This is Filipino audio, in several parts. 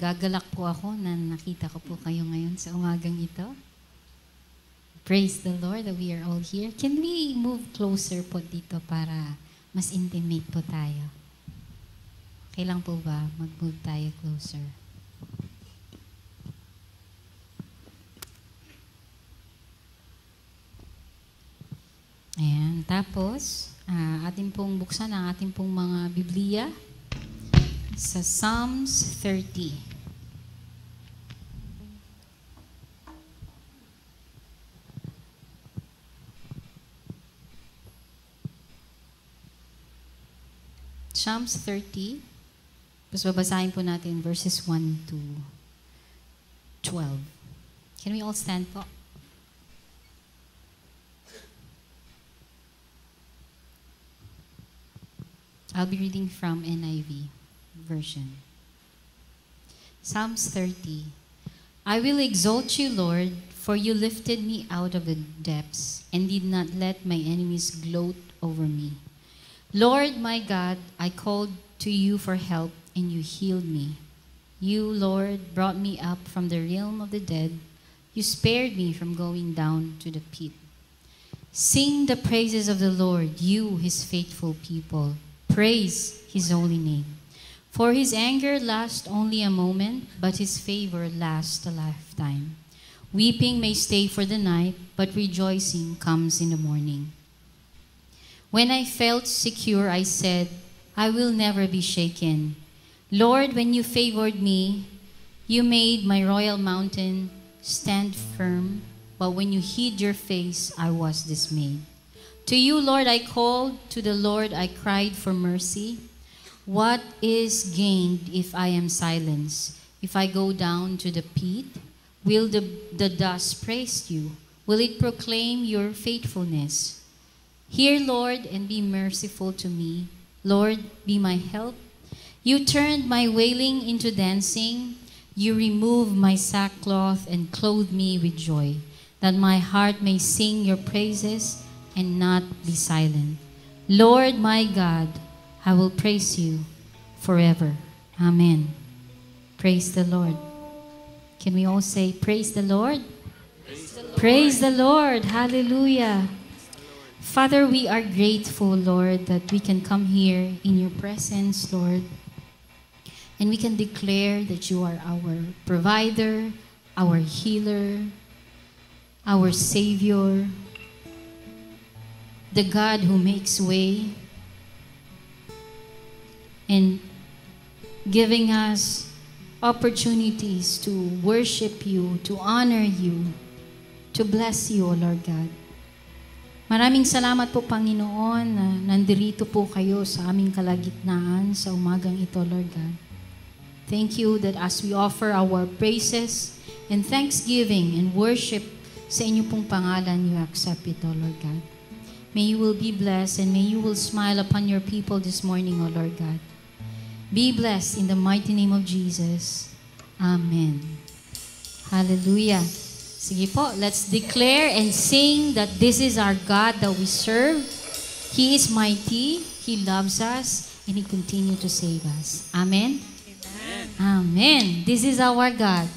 nagagalak po ako na nakita ko po kayo ngayon sa umagang ito. Praise the Lord that we are all here. Can we move closer po dito para mas intimate po tayo? Okay lang po ba? Mag-move tayo closer. Ayan. Tapos, atin pong buksan ang ating pong mga Biblia sa Psalms 30. Psalms 30. Tapos babasahin po natin verses 1 to 12. Can we all stand po? I'll be reading from NIV version. Psalms 30. I will exalt you, Lord, for you lifted me out of the depths and did not let my enemies gloat over me. Lord, my God, I called to you for help and you healed me. You, Lord, brought me up from the realm of the dead. You spared me from going down to the pit. Sing the praises of the Lord, you, his faithful people. Praise his holy name. For his anger lasts only a moment, but his favor lasts a lifetime. Weeping may stay for the night, but rejoicing comes in the morning. When I felt secure, I said, I will never be shaken. Lord, when you favored me, you made my royal mountain stand firm, but when you hid your face, I was dismayed. To you, Lord, I called. To the Lord, I cried for mercy. What is gained if I am silenced? If I go down to the pit, will the dust praise you? Will it proclaim your faithfulness? Hear, Lord, and be merciful to me. Lord, be my help. You turned my wailing into dancing. You removed my sackcloth and clothed me with joy, that my heart may sing your praises and not be silent. Lord my God, I will praise you forever. Amen. Praise the Lord. Can we all say, praise the Lord? Praise the Lord. Praise the Lord. Hallelujah. Father, we are grateful, Lord, that we can come here in your presence, Lord, and we can declare that you are our provider, our healer, our Savior, the God who makes way, and giving us opportunities to worship you, to honor you, to bless you, O Lord God. Maraming salamat po, Panginoon, na nandirito po kayo sa aming kalagitnaan sa umagang ito, Lord God. Thank you that as we offer our praises and thanksgiving and worship sa inyo pong pangalan, you accept it, O Lord God. May you will be blessed and may you will smile upon your people this morning, O Lord God. Be blessed in the mighty name of Jesus. Amen. Hallelujah. Sige po, let's declare and sing that this is our God that we serve. He is mighty, He loves us, and He continues to save us. Amen? Amen. Amen. This is our God.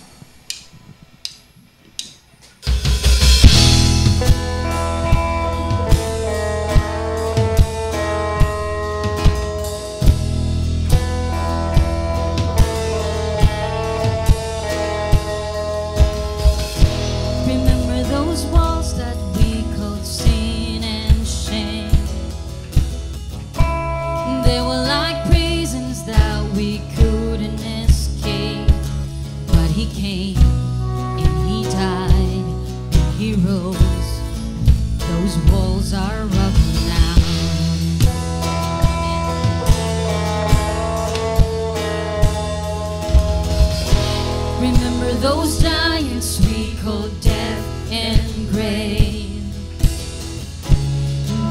Those giants we called death and grave.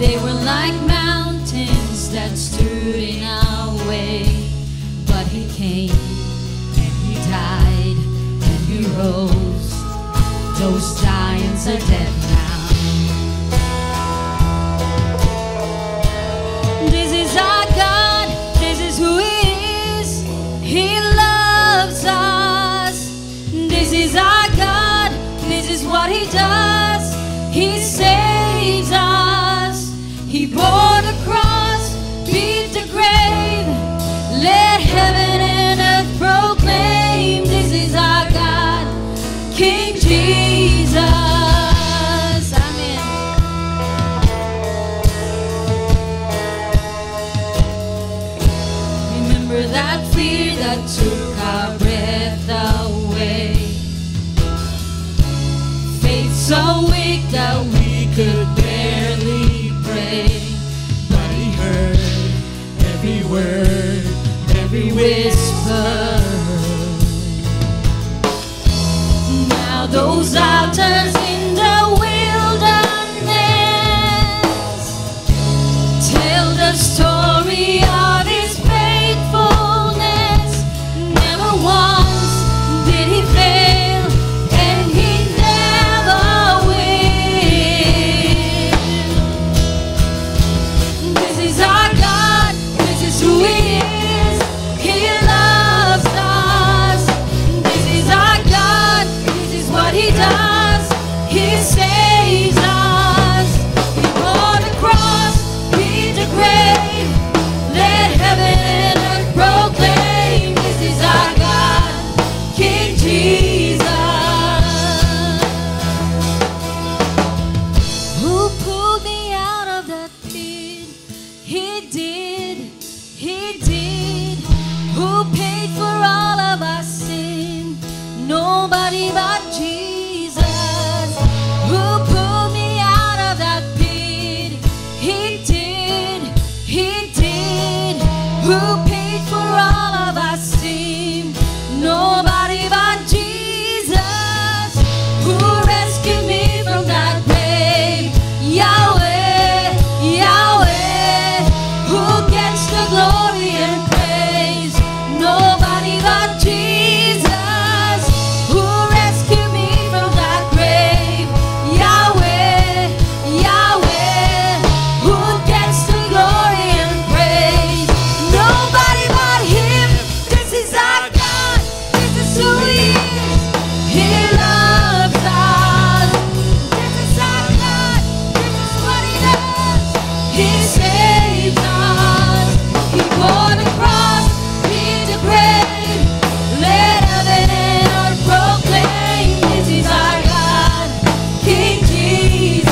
They were like mountains that stood in our way. But He came and He died and He rose. Those giants are dead now. This is our God. This is who He is. He loves us. that took our breath away. Faith so weak that we could barely pray, but he heard every word, every whisper. Now those altars in the wilderness tell the story of his faithfulness. Never once did he fail, and he never will. This is our God, this is who he is. He loves us. This is our God, this is what he does. He saves us. He bore the cross, beat the grave. Let heaven and earth proclaim. This is our God, King Jesus. Who pulled me out of that pit? He did, he did. Who paid for all of our sin? Nobody but Jesus. Who pulled me out of that pit? He did, he did. Who paid for all of our sin? Nobody but Jesus. Who rescued me from that grave? Yahweh, Yahweh. Who gets the glory and praise? Nobody but Jesus. Who rescued me from that grave? Yahweh, Yahweh. Who gets the glory and praise? Nobody but him. This is our God. This is who he is. He loves us. This is our God. This is what he does. He saves us. He bore the cross, beat the grave. Let heaven and earth proclaim. This is our God, King Jesus.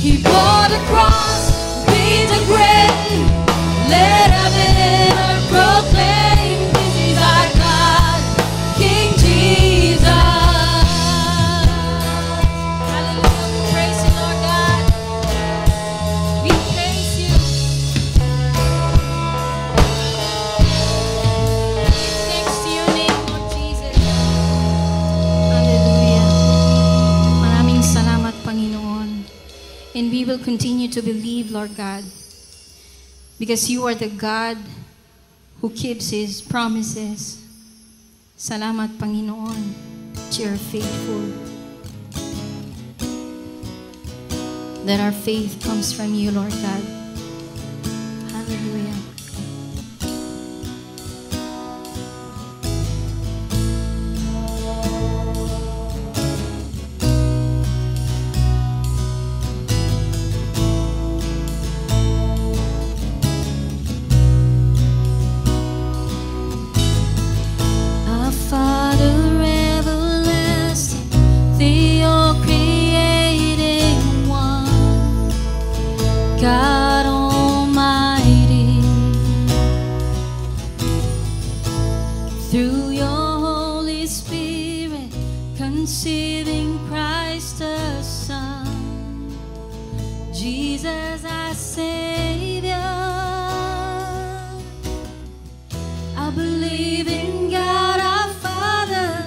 He bore the cross, beat the grave. Let heaven and earth proclaim. This is our God, King Jesus. Hallelujah. We praise you, Lord God. We praise you. Thanks to your name, Lord Jesus. Hallelujah. Maraming salamat, Panginoon. And we will continue to believe, Lord God, because you are the God who keeps his promises. Salamat, Panginoon, that you are faithful. That our faith comes from you, Lord God. Hallelujah. Our Father everlasting, the all-creating one, God Almighty, through your Holy Spirit, conceiving Christ the Son, Jesus our Savior. I believe in God our Father.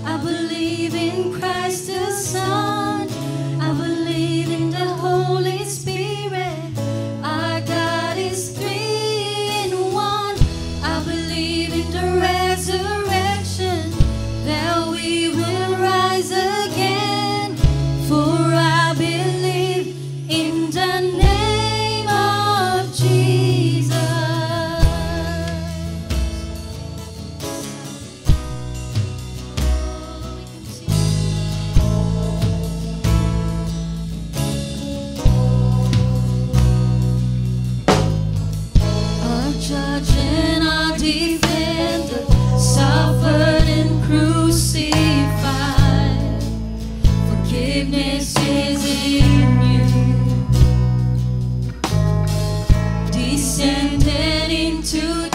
I believe in Christ the Son. I believe in the Holy Spirit. Our God is three in one. I believe in the resurrection, that we will rise again. For I believe in the name of Jesus. Our judge and our defender suffered and crucified. Forgiveness is in you. Descended into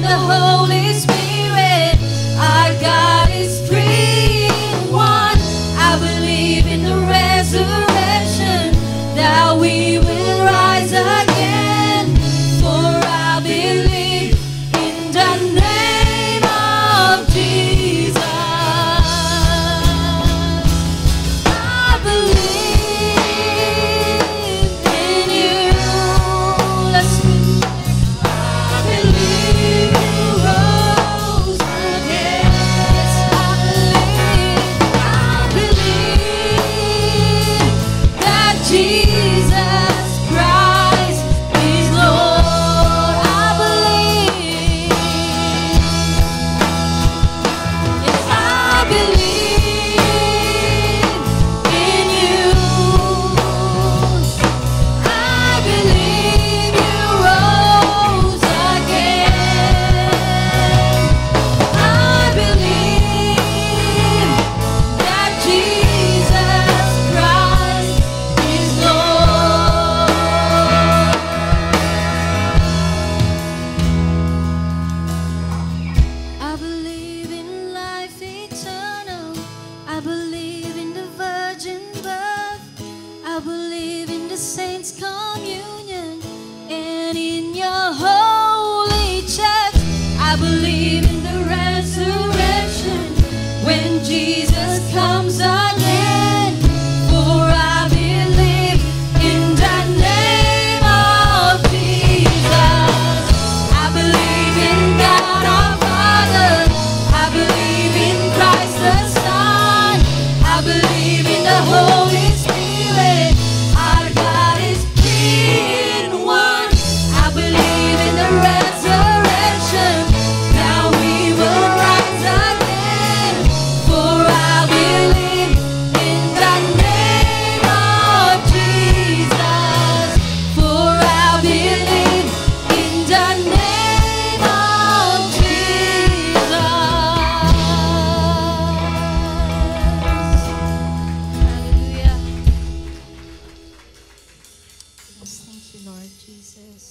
the Holy Spirit. Our God is three in one. I believe in the resurrection, that we will rise again. For I believe in the name of Jesus. I believe in you. Let's sing. I believe you rose again. Yes, I believe that Jesus Christ is Lord. I believe. Yes, I believe in you. I believe you rose again. I believe that Jesus Christ is Lord. I believe in life eternal. I believe in the virgin birth. I believe in the saints' communion and in your holy church. I believe in the resurrection when Jesus comes again. For I believe in the name of Jesus. I believe in God our Father. I believe in Christ the Son. I believe in the Holy Spirit. Our God is three in one. I believe in the resurrection. Now we will rise again. For I believe in the name of Jesus. For I believe in the name of Jesus. Hallelujah. Yes, thank you, Lord Jesus.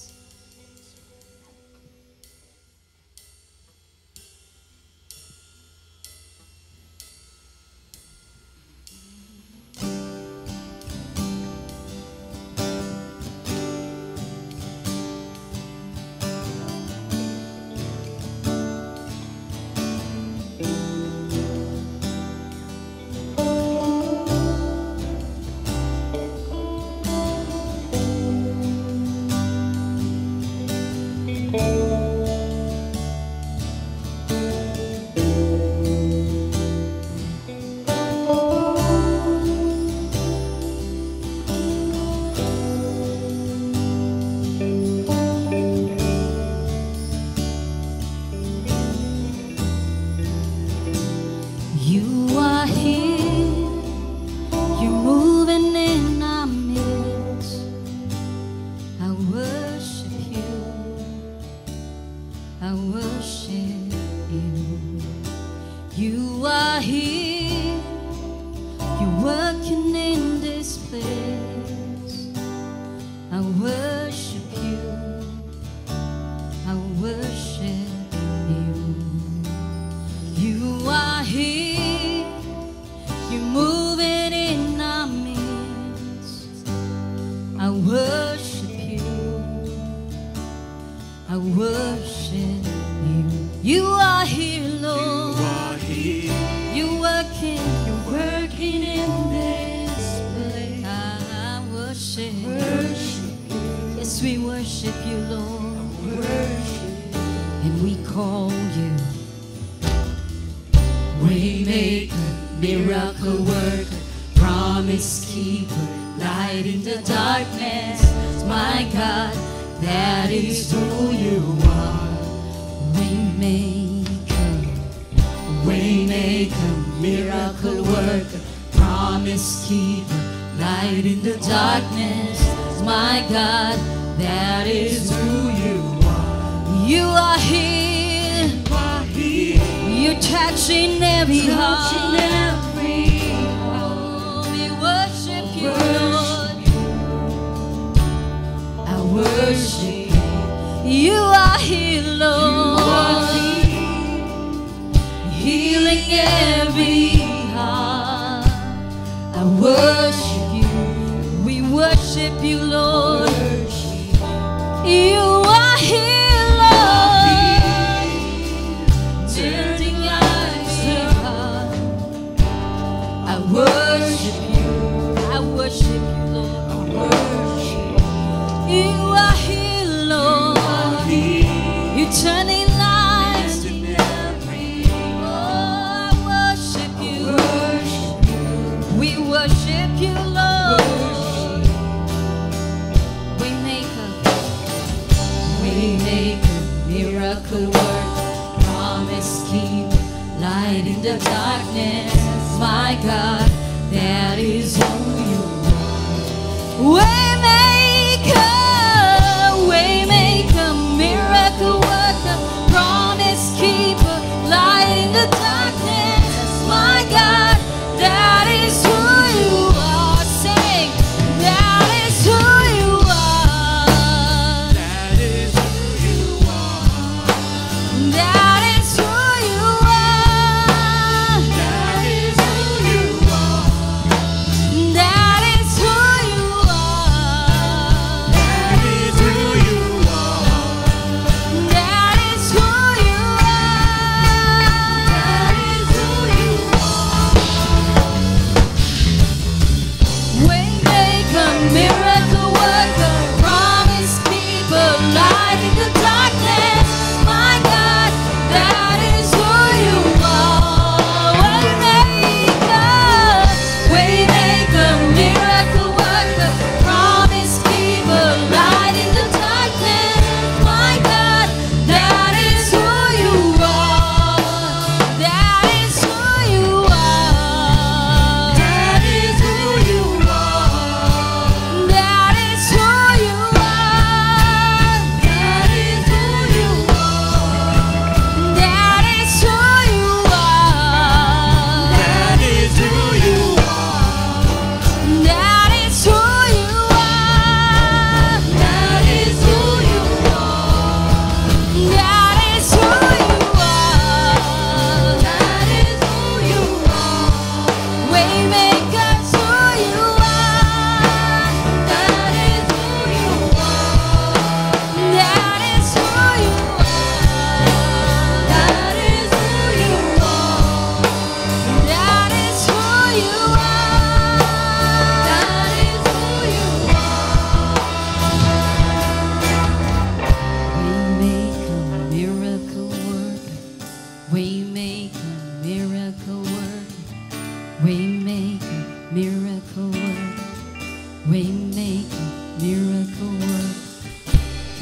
You are here, you're moving in our midst. I worship you, I worship you. You are here, you're working in this place. I worship you, I worship you. You are here, you're moving in our midst. I worship you, I worship you. You are here, Lord. You're working in this place. I worship you. Yes, we worship you, Lord. And we call you Waymaker, miracle worker, promise keeper, light in the darkness. My God, that is who you are. Waymaker, miracle worker, promise keeper, light in the darkness. My God, that is who you are. You are here, you're touching every heart. Oh, we worship you, Lord. I worship you. You are here, Lord. turning every heart. I worship you. We worship you, Lord. You are here, Lord. Turning eyes of heart. I worship you. I worship you, Lord. I worship you. You are here, Lord. You're turning lives in every. Oh, I worship you. We worship you, Lord. Waymaker, miracle work, promise keep, light in the darkness. My God, that is who you are. Waymaker, miracle worker, promise keeper, light in the darkness. My God, that is who you are. Sing, that is who you are. That is who you are. That is who you are. That is who you are. That is who you are. That is who you are. That is who you are. Waymaker, miracle worker, promise keeper, light in the darkness. My God, that is who you are. Waymaker, miracle worker, promise keeper, light in the darkness. My God, that is who you are. That is who you are. That is who you are. That is who you are. That is who you are. That is who you are. That is who you are. That is who you are. That is who you are. That is who you are. Waymaker's who you are. That is who you are. That is who you are. That is who you are. That is who you are. That is who you are. Waymaker, miracle worker. Waymaker, miracle worker. Waymaker, miracle worker.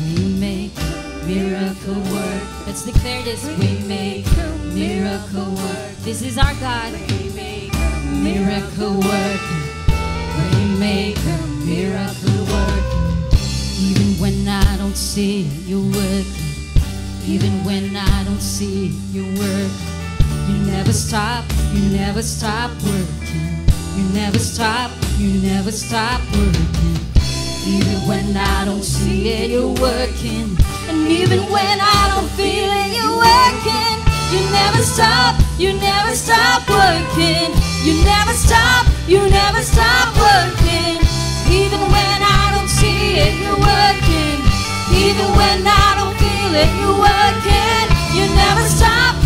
Waymaker, miracle worker. Let's declare this. Waymaker, miracle worker. This is our God. Miracle worker. Waymaker, miracle worker. Even when I don't see it, you work. Even when I don't see it, you work. You never stop working. You never stop working. Even when I don't see it, you're working. And even when I don't feel it, you're working. You never stop working. You never stop working. Even when I don't see it, you're working. Even when I don't feel it, you're working. You never stop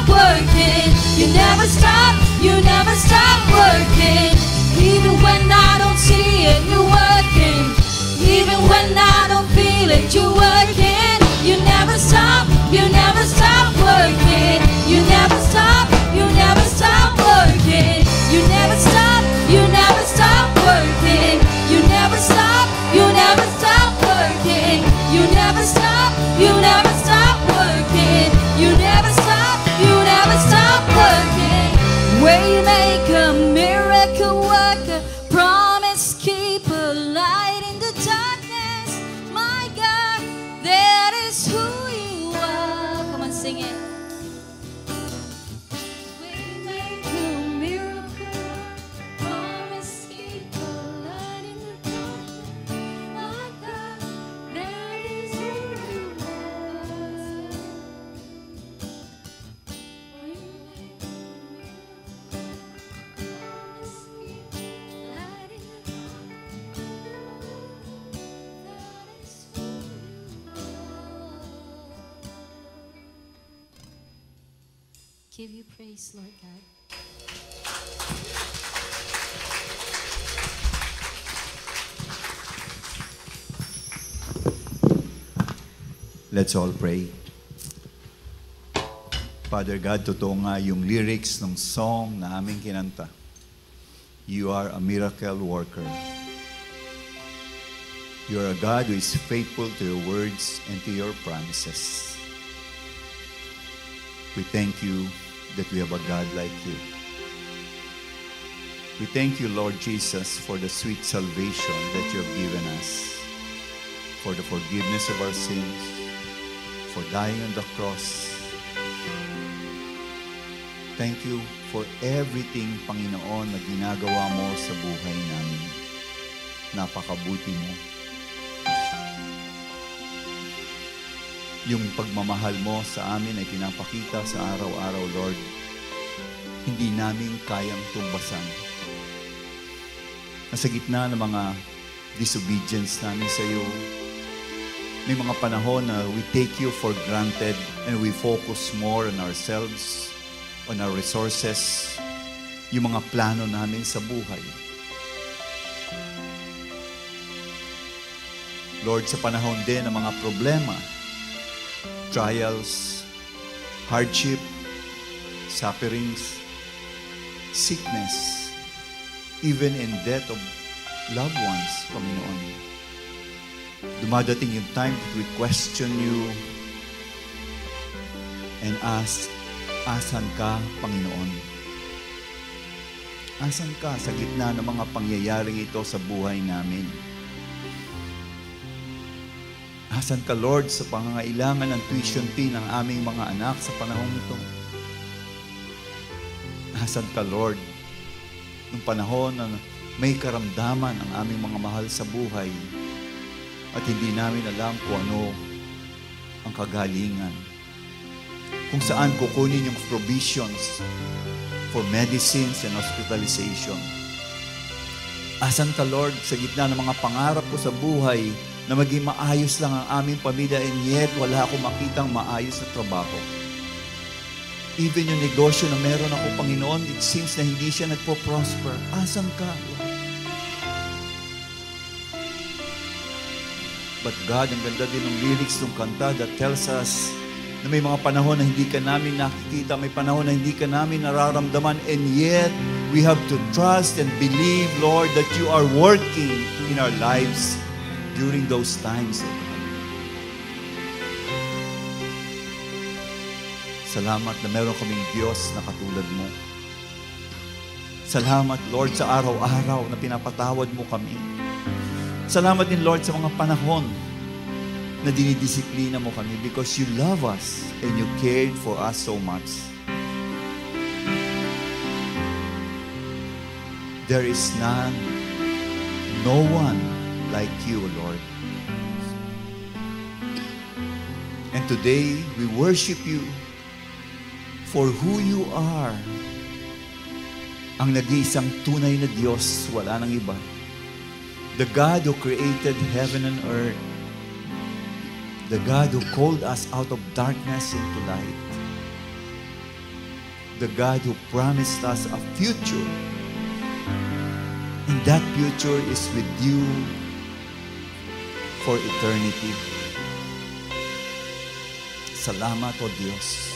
working. You never stop working. Even when I don't see it, you're working. Even when I don't feel it, you're working. You never stop working. You never stop working. You never stop working. You never stop working. You never stop working. You never stop working. Waymaker, miracle worker, promise keeper, light in the darkness. My God, give you praise, Lord God. Let's all pray. Father God, totoo nga yung lyrics ng song na aming kinanta. You are a miracle worker. You are a God who is faithful to your words and to your promises. We thank you that we have a God like you. We thank you, Lord Jesus, for the sweet salvation that you have given us, for the forgiveness of our sins, for dying on the cross. Thank you for everything, Panginoon, na ginagawa mo sa buhay namin. Napakabuti mo. Yung pagmamahal mo sa amin ay pinapakita sa araw-araw, Lord. Hindi namin kayang tumbasan. Nasa gitna ng mga disobedience namin sa iyo, may mga panahon na we take you for granted and we focus more on ourselves, on our resources, yung mga plano namin sa buhay. Lord, sa panahon din ng mga problema, trials, hardship, sufferings, sickness, even in death of loved ones, Panginoon. Dumadating yung time that we question you and ask, asan ka, Panginoon? Asan ka sa gitna ng mga pangyayaring ito sa buhay namin? Asan ka, Lord, sa pangangailangan ng tuition fee ng aming mga anak sa panahong ito? Asan ka, Lord, nung panahon na may karamdaman ang aming mga mahal sa buhay at hindi namin alam kung ano ang kagalingan? Kung saan kukunin yung provisions for medicines and hospitalization. Asan ka, Lord, sa gitna ng mga pangarap ko sa buhay na maging maayos lang ang aming pamilya and yet wala akong makitang maayos na trabaho. Even yung negosyo na meron ako, Panginoon, it seems na hindi siya nagpo-prosper. Asan ka, Lord? But God, ang ganda din ng lyrics ng kanta that tells us na may mga panahon na hindi ka namin nakikita, may panahon na hindi ka namin nararamdaman, and yet we have to trust and believe, Lord, that you are working in our lives during those times. Salamat na meron kaming Diyos na katulad mo. Salamat, Lord, sa araw-araw na pinapatawad mo kami. Salamat din, Lord, sa mga panahon na dinidisiplina mo kami because you love us and you cared for us so much. There is none, no one like you, Lord. And today, we worship you for who you are. Ang nag-iisang tunay na Diyos, wala nang iba. The God who created heaven and earth. The God who called us out of darkness into light. The God who promised us a future. And that future is with you for eternity. Salamat, O Diyos.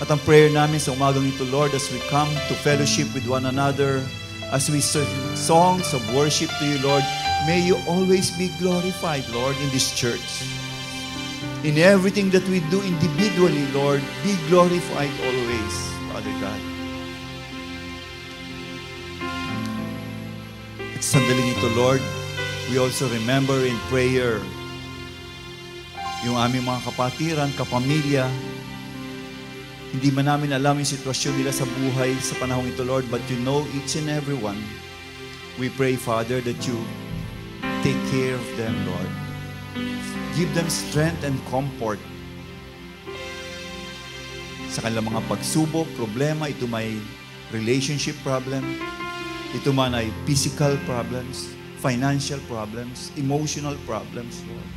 At ang prayer namin sa umagang ito, Lord, as we come to fellowship with one another, as we sing songs of worship to you, Lord, may you always be glorified, Lord, in this church. In everything that we do individually, Lord, be glorified always, Father God. At sandaling ito, Lord, we also remember in prayer yung aming mga kapatiran, kapamilya. Hindi man namin alam yung sitwasyon nila sa buhay sa panahong ito, Lord, but you know each and every one. We pray, Father, that you take care of them, Lord. Give them strength and comfort sa kanilang mga pagsubok, problema. Ito may relationship problem. Ito man ay physical problems, financial problems, emotional problems, Lord.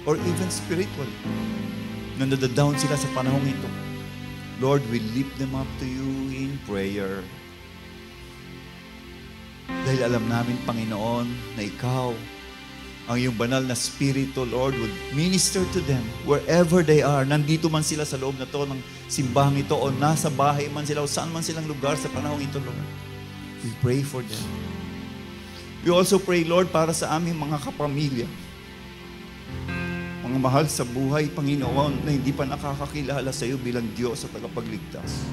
Or even spiritual. Na nadadown sila sa panahong ito. Lord, we lift them up to you in prayer. Dahil alam namin, Panginoon, na ikaw, ang iyong banal na Espiritu, Lord, would minister to them wherever they are. Nandito man sila sa loob na to ng simbahang ito o nasa bahay man sila o saan man silang lugar sa panahong ito, Lord. We pray for them. We also pray, Lord, para sa aming mga kapamilya. Mga mahal sa buhay, Panginoon, na hindi pa nakakakilala sa iyo bilang Diyos at tagapagligtas.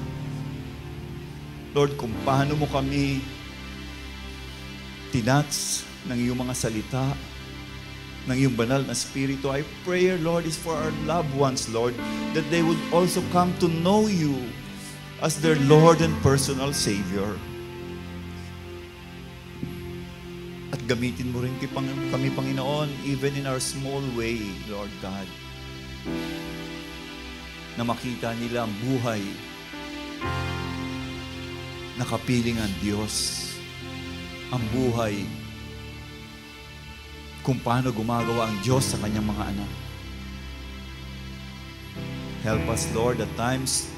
Lord, kung paano mo kami tinats ng iyong mga salita, ng iyong banal na Espiritu, I pray, Lord, is for our loved ones, Lord, that they would also come to know you as their Lord and personal Savior. At gamitin mo rin kami, Panginoon, even in our small way, Lord God, na makita nila ang buhay na kapiling ang Diyos, ang buhay kung paano gumagawa ang Diyos sa kanyang mga anak. Help us, Lord, at times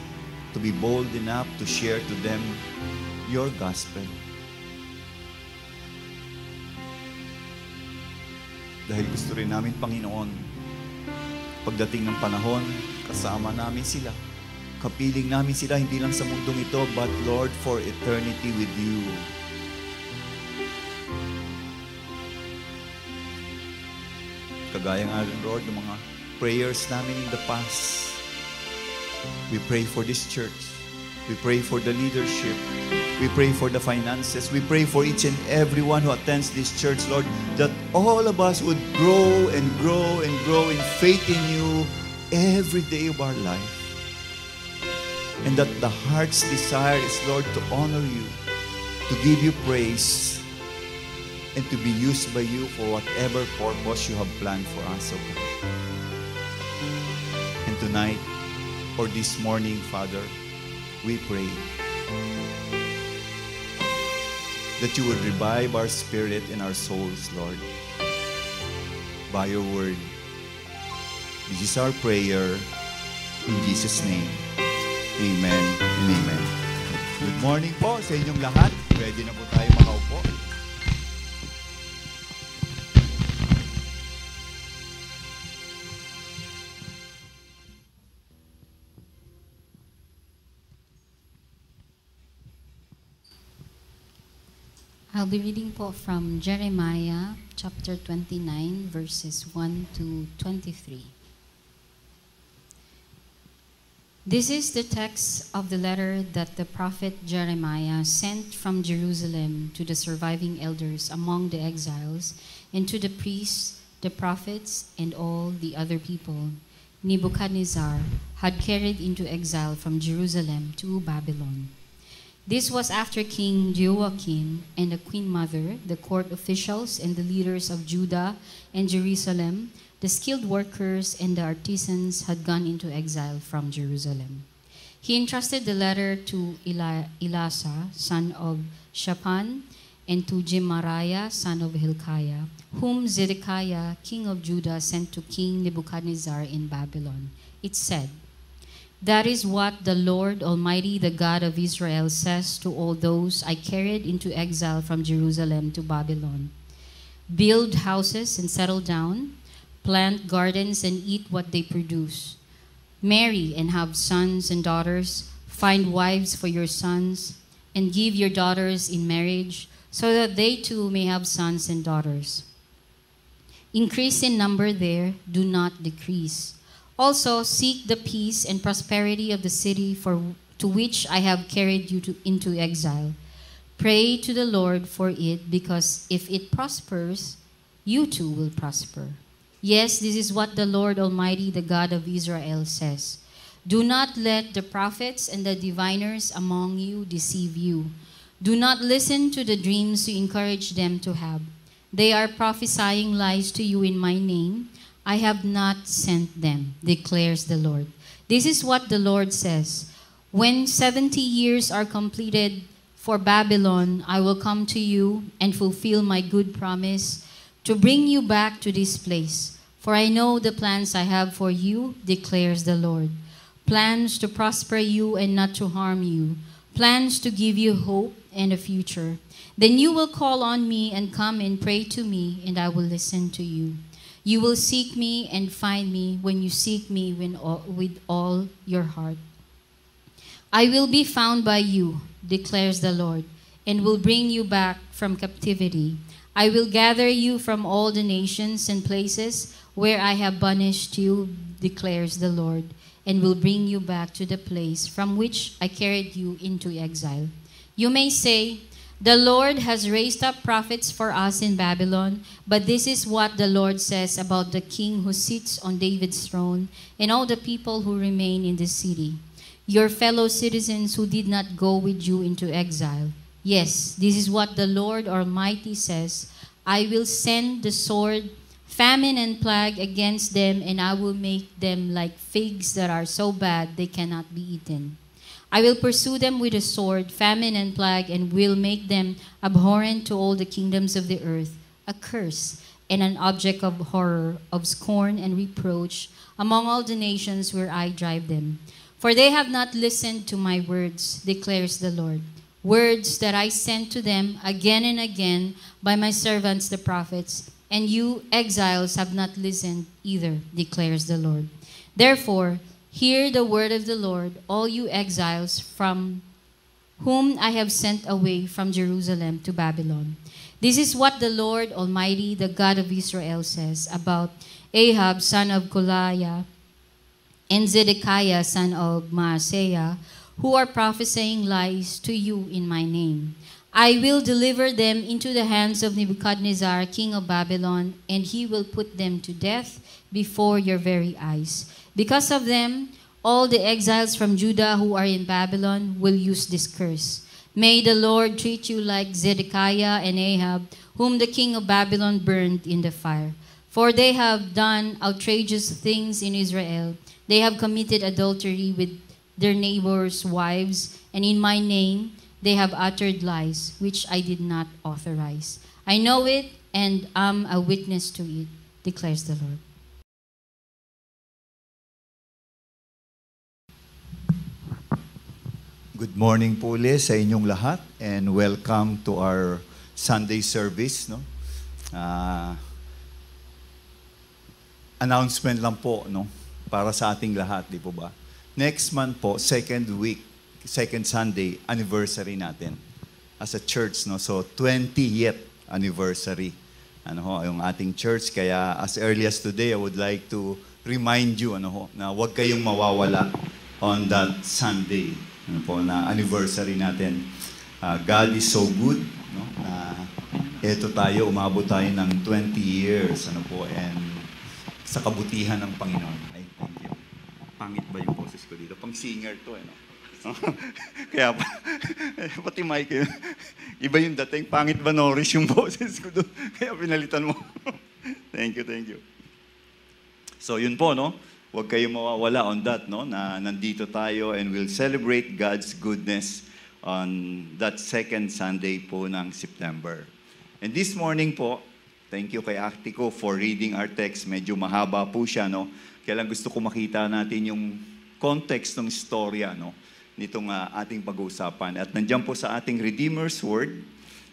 to be bold enough to share to them your gospel. Dahil gusto rin namin, Panginoon, pagdating ng panahon, kasama namin sila. Kapiling namin sila, hindi lang sa mundong ito, but Lord, for eternity with you. Kagaya nga rin, Lord, ng mga prayers namin in the past. We pray for this church. We pray for the leadership. We pray for the finances. We pray for each and everyone who attends this church, Lord, that all of us would grow and grow and grow in faith in you every day of our life. And that the heart's desire is, Lord, to honor you, to give you praise, and to be used by you for whatever purpose you have planned for us, O God. And tonight, or this morning, Father, we pray that you would revive our spirit and our souls, Lord, by your word. This is our prayer in Jesus' name. Amen and amen. Good morning po sa inyong lahat. Ready na po tayo makaupo. I'll be reading po from Jeremiah chapter 29 verses 1 to 23. This is the text of the letter that the prophet Jeremiah sent from Jerusalem to the surviving elders among the exiles and to the priests, the prophets, and all the other people Nebuchadnezzar had carried into exile from Jerusalem to Babylon. This was after King Jehoiakim and the queen mother, the court officials, and the leaders of Judah and Jerusalem, the skilled workers and the artisans had gone into exile from Jerusalem. He entrusted the letter to Elasah, son of Shaphan, and to Gemariah, son of Hilkiah, whom Zedekiah, king of Judah, sent to King Nebuchadnezzar in Babylon. It said, "That is what the Lord Almighty, the God of Israel, says to all those I carried into exile from Jerusalem to Babylon. Build houses and settle down, plant gardens and eat what they produce. Marry and have sons and daughters, find wives for your sons, and give your daughters in marriage, so that they too may have sons and daughters. Increase in number there, do not decrease. Also, seek the peace and prosperity of the city to which I have carried you into exile. Pray to the Lord for it, because if it prospers, you too will prosper. Yes, this is what the Lord Almighty, the God of Israel, says. Do not let the prophets and the diviners among you deceive you. Do not listen to the dreams you encourage them to have. They are prophesying lies to you in my name. I have not sent them, declares the Lord. This is what the Lord says. When 70 years are completed for Babylon, I will come to you and fulfill my good promise to bring you back to this place. For I know the plans I have for you, declares the Lord. plans to prosper you and not to harm you, plans to give you hope and a future. Then you will call on me and come and pray to me, and I will listen to you. You will seek me and find me when you seek me with all your heart. I will be found by you, declares the Lord, and will bring you back from captivity. I will gather you from all the nations and places where I have banished you, declares the Lord, and will bring you back to the place from which I carried you into exile. You may say, the Lord has raised up prophets for us in Babylon, but this is what the Lord says about the king who sits on David's throne and all the people who remain in the city, your fellow citizens who did not go with you into exile. Yes, this is what the Lord Almighty says. I will send the sword, famine and plague against them, and I will make them like figs that are so bad they cannot be eaten. I will pursue them with a sword, famine and plague, and will make them abhorrent to all the kingdoms of the earth, a curse and an object of horror, of scorn and reproach among all the nations where I drive them. For they have not listened to my words, declares the Lord, words that I sent to them again and again by my servants the prophets, and you exiles have not listened either, declares the Lord. Therefore, hear the word of the Lord, all you exiles from whom I have sent away from Jerusalem to Babylon. This is what the Lord Almighty, the God of Israel, says about Ahab, son of Kolaiah, and Zedekiah, son of Maaseiah, who are prophesying lies to you in my name. I will deliver them into the hands of Nebuchadnezzar, king of Babylon, and he will put them to death before your very eyes. Because of them, all the exiles from Judah who are in Babylon will use this curse. May the Lord treat you like Zedekiah and Ahab, whom the king of Babylon burned in the fire. For they have done outrageous things in Israel. They have committed adultery with their neighbors' wives, and in my name they have uttered lies, which I did not authorize. I know it, and am a witness to it, declares the Lord. Good morning po ulit sa inyong lahat and welcome to our Sunday service. No? Announcement lang po para sa ating lahat, di po ba? Next month po, second Sunday, anniversary natin as a church. No? So 20th anniversary yung ating church. Kaya as early as today, I would like to remind you na huwag kayong mawawala on that Sunday. Na anniversary natin. God is so good, no? Na eto tayo, umabot tayo ng 20 years, and sa kabutihan ng Panginoon. Ay, thank you. Pangit ba yung boses ko dito? Pang singer to, no? Kaya pati mic, iba yung dating. Pangit ba, Norris, yung boses ko doon? Kaya pinalitan mo. Thank you. So, yun po, no? Huwag kayong mawawala on that, no? Na nandito tayo and we'll celebrate God's goodness on that second Sunday po ng September. And this morning po, thank you kay Actico for reading our text. Medyo mahaba po siya, no? Kaya lang gusto ko makita natin yung context ng storya, no? Nitong ating pag-uusapan. At nandiyan po sa ating Redeemer's Word,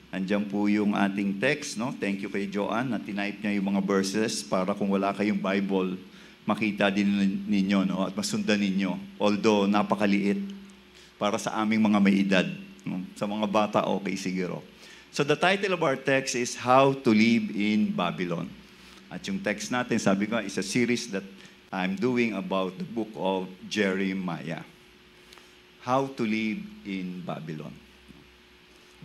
nandiyan po yung ating text, no? Thank you kay Joanne na tinype niya yung mga verses para kung wala kayong Bible, makita din ninyo, no? At masundan ninyo. Although napakaliit para sa aming mga may edad. No? Sa mga bata, okay siguro. So the title of our text is How to Live in Babylon. At yung text natin, sabi ko, is a series that I'm doing about the book of Jeremiah. How to Live in Babylon.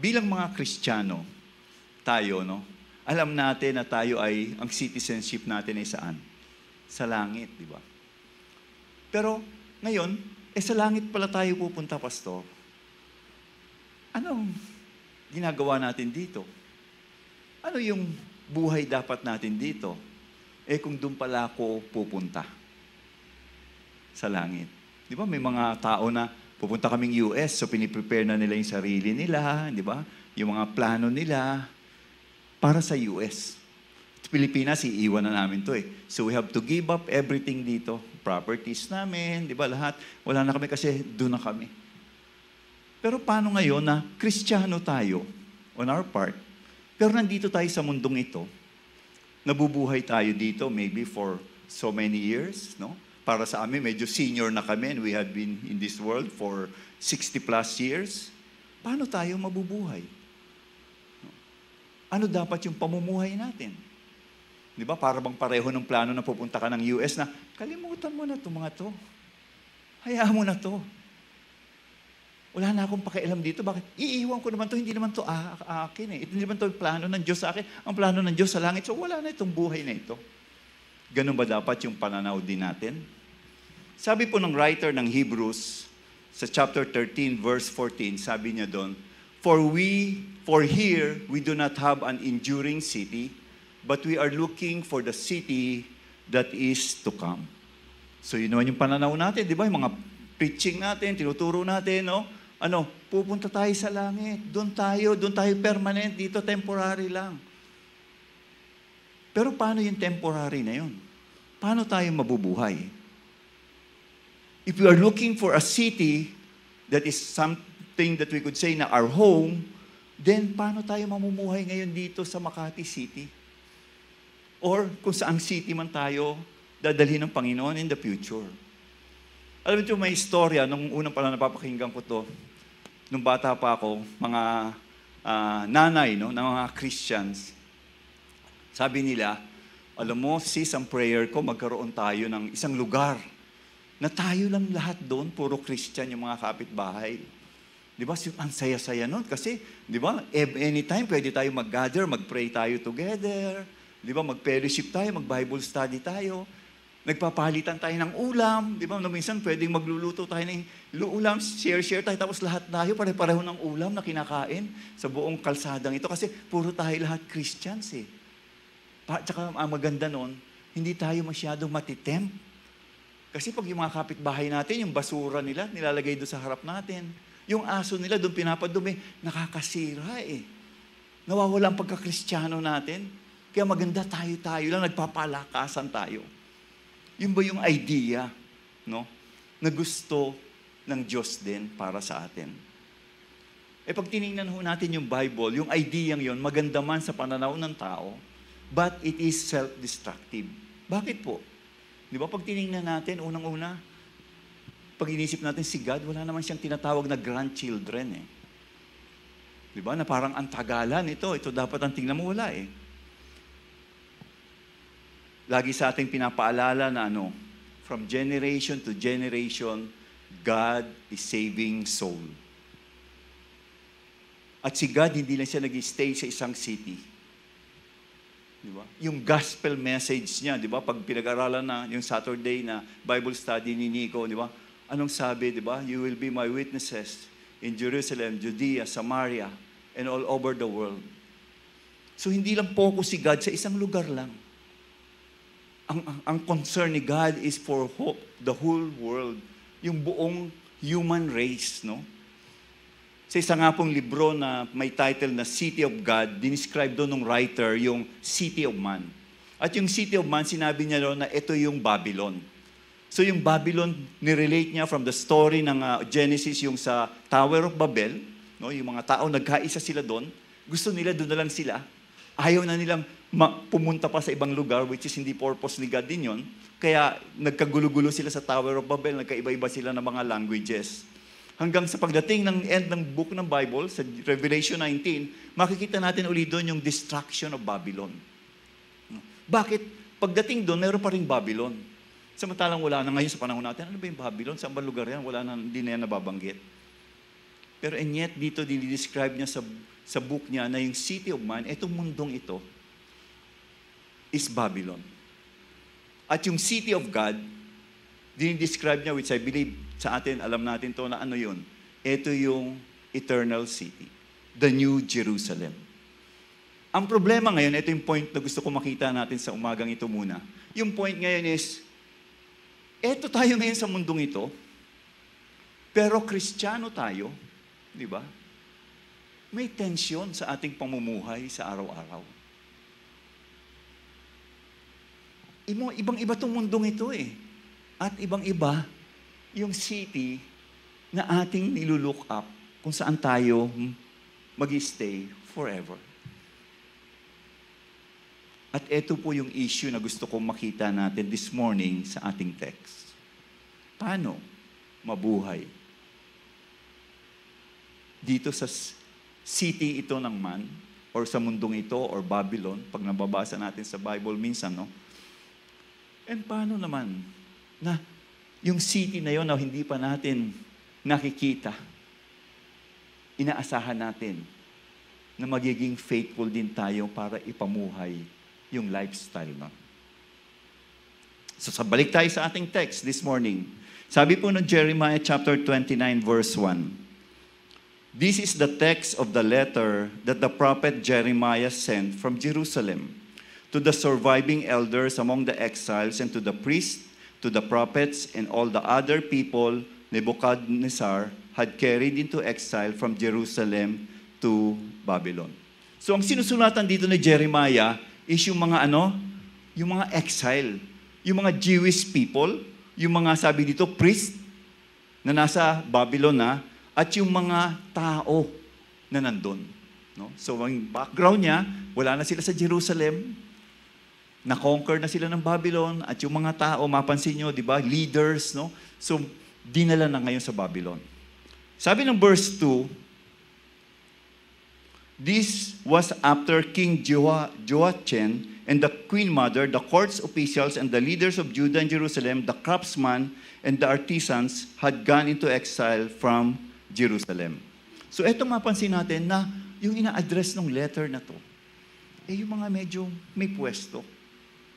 Bilang mga Kristiyano, tayo, no? Alam natin na tayo ay, ang citizenship natin ay saan? Sa langit, di ba? Pero ngayon, sa langit pala tayo pupunta, Pastor. Anong ginagawa natin dito? Ano yung buhay dapat natin dito? Kung doon pala ako pupunta sa langit. Di ba? May mga tao na pupunta kaming US, so piniprepare na nila yung sarili nila, di ba? Yung mga plano nila para sa US. Pilipinas, iiwan na namin to So we have to give up everything dito properties namin, di ba, lahat. Wala na kami kasi doon na kami. Pero paano ngayon na Kristiyano tayo, on our part, pero nandito tayo sa mundong ito, nabubuhay tayo dito maybe for so many years, no? Para sa amin, medyo senior na kami and we have been in this world for 60 plus years. Paano tayo mabubuhay? Ano dapat yung pamumuhay natin? Di ba? Para bang pareho ng plano na pupunta ka ng US na, kalimutan mo na itong mga to. Hayaan mo na to. Wala na akong pakialam dito. Bakit? Iiwan ko naman to. Hindi naman to akin eh. Hindi naman to yung plano ng Diyos sa akin. Ang plano ng Diyos sa langit. So wala na itong buhay na ito. Ganun ba dapat yung pananaw din natin? Sabi po ng writer ng Hebrews sa chapter 13 verse 14, sabi niya doon, For here we do not have an enduring city, but we are looking for the city that is to come. So yun naman yung pananaw natin, di ba? Yung mga preaching natin, tinuturo natin, no? Pupunta tayo sa langit. Doon tayo permanent, dito temporary lang. Pero paano yung temporary na yun? Paano tayo mabubuhay? If we are looking for a city that is something that we could say na our home, then paano tayo mamumuhay ngayon dito sa Makati City? Or kung saang city man tayo, dadalhin ng Panginoon in the future. Alam niyo, may istorya, nung unang pala napapakinggan ko to, nung bata pa ako, mga nanay, no, ng mga Christians, sabi nila, alam mo, sis, ang prayer ko, magkaroon tayo ng isang lugar na tayo lang lahat doon, puro Christian yung mga kapitbahay. Di ba? Ang saya-saya nun kasi, di ba, anytime pwede tayo mag-gather, mag-pray tayo together, di ba, mag-fellowship tayo, mag-Bible study tayo, nagpapalitan tayo ng ulam, di ba, minsan pwedeng magluluto tayo ng ulam, share tayo, tapos lahat tayo, pare-pareho ng ulam na kinakain sa buong kalsadang ito kasi puro tayo lahat Christians eh. Tsaka ang maganda nun, hindi tayo masyadong matitempt. Kasi pag yung mga kapitbahay natin, yung basura nila, nilalagay doon sa harap natin. Yung aso nila doon pinapadumi, nakakasira eh. Nawawala ang pagka-Kristiyano natin. Kaya maganda tayo lang, nagpapalakasan tayo. Yun ba yung idea, no? Na gusto ng Diyos din para sa atin. Pag tinignan ho natin yung Bible, yung idea yun, maganda man sa pananaw ng tao, but it is self-destructive. Bakit po? Di ba, pag tinignan natin, unang-una, pag inisip natin si God, wala naman siyang tinatawag na grandchildren eh. Di ba, na parang ang tagalan ito dapat ang tingnan mo, wala eh. Lagi sa ating pinapaalala na from generation to generation, God is saving soul. At si God, hindi lang siya nag-stay sa isang city. Diba? Yung gospel message niya, di ba? Pag pinag-aralan na yung Saturday na Bible study ni Nico, di ba? Anong sabi, di ba? You will be my witnesses in Jerusalem, Judea, Samaria, and all over the world. So hindi lang focus si God sa isang lugar lang. Ang concern ni God is for hope, the whole world, yung buong human race, no? Sa isa nga pong libro na may title na City of God, dinescribe doon ng writer yung City of Man. At yung City of Man, sinabi niya doon na ito yung Babylon. So yung Babylon, nirelate niya from the story ng Genesis, yung sa Tower of Babel, no? Yung mga tao, nagkaisa sila doon, gusto nila doon na lang sila, ayaw na nilang pumunta pa sa ibang lugar, which is hindi purpose ni God din yun, kaya nagkagulo-gulo sila sa Tower of Babel, nagkaiba-iba sila ng mga languages. Hanggang sa pagdating ng end ng book ng Bible, sa Revelation 19, makikita natin ulit doon yung destruction of Babylon. Bakit? Pagdating doon, meron pa rin Babylon. Samantalang wala na ngayon sa panahon natin, ano ba yung Babylon? Saan ba lugar yan? Wala na, hindi na yan nababanggit. Pero and yet, dito dinidescribe niya sa book niya na yung City of Man, itong mundong ito, is Babylon. At yung City of God, dinidescribe niya, which I believe sa atin, alam natin to na ano yun. Ito yung eternal city. The New Jerusalem. Ang problema ngayon, ito yung point na gusto ko makita natin sa umagang ito muna. Yung point ngayon is, eto tayo ngayon sa mundong ito, pero Kristiyano tayo, di ba? May tensyon sa ating pamumuhay sa araw-araw. Ibang-iba tong mundong ito eh. At ibang-iba, yung city na ating nilulook up kung saan tayo mag-stay forever. At ito po yung issue na gusto kong makita natin this morning sa ating text. Paano mabuhay dito sa city ito ng man, or sa mundong ito, or Babylon, pag nababasa natin sa Bible minsan, no? And paano naman na yung city na yon na hindi pa natin nakikita, inaasahan natin na magiging faithful din tayo para ipamuhay yung lifestyle na. So, balik tayo sa ating text this morning. Sabi po ng Jeremiah chapter 29 verse 1, "This is the text of the letter that the prophet Jeremiah sent from Jerusalem to the surviving elders among the exiles and to the priests, to the prophets, and all the other people Nebuchadnezzar had carried into exile from Jerusalem to Babylon." So, ang sinusulatan dito ni Jeremiah is yung mga yung mga exile, yung mga Jewish people, yung mga sabi dito, priest na nasa Babylon na, at yung mga tao na nandun. No? So, ang background niya, wala na sila sa Jerusalem, na-conquer na sila ng Babylon, at yung mga tao, mapansin nyo, di ba, leaders, no? So, dinala na ngayon sa Babylon. Sabi ng verse 2, "This was after King Joachim and the queen mother, the court's officials, and the leaders of Judah and Jerusalem, the craftsmen and the artisans had gone into exile from Jerusalem." So eto mapansin natin na yung ina-address ng letter na to, yung mga medyo may pwesto,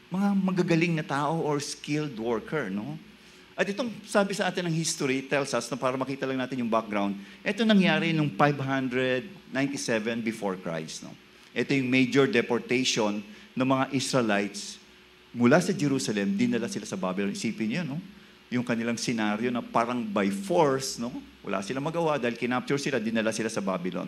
mga magagaling na tao or skilled worker, no? At itong sabi sa atin ng history tells us na para makita lang natin yung background, ito nangyari nung 597 before Christ, no? Ito yung major deportation ng mga Israelites mula sa Jerusalem, dinala sila sa Babylon. Isipin niyo, no? Yung kanilang senaryo na parang by force, no? Wala silang magawa dahil kinapture sila, dinala sila sa Babylon.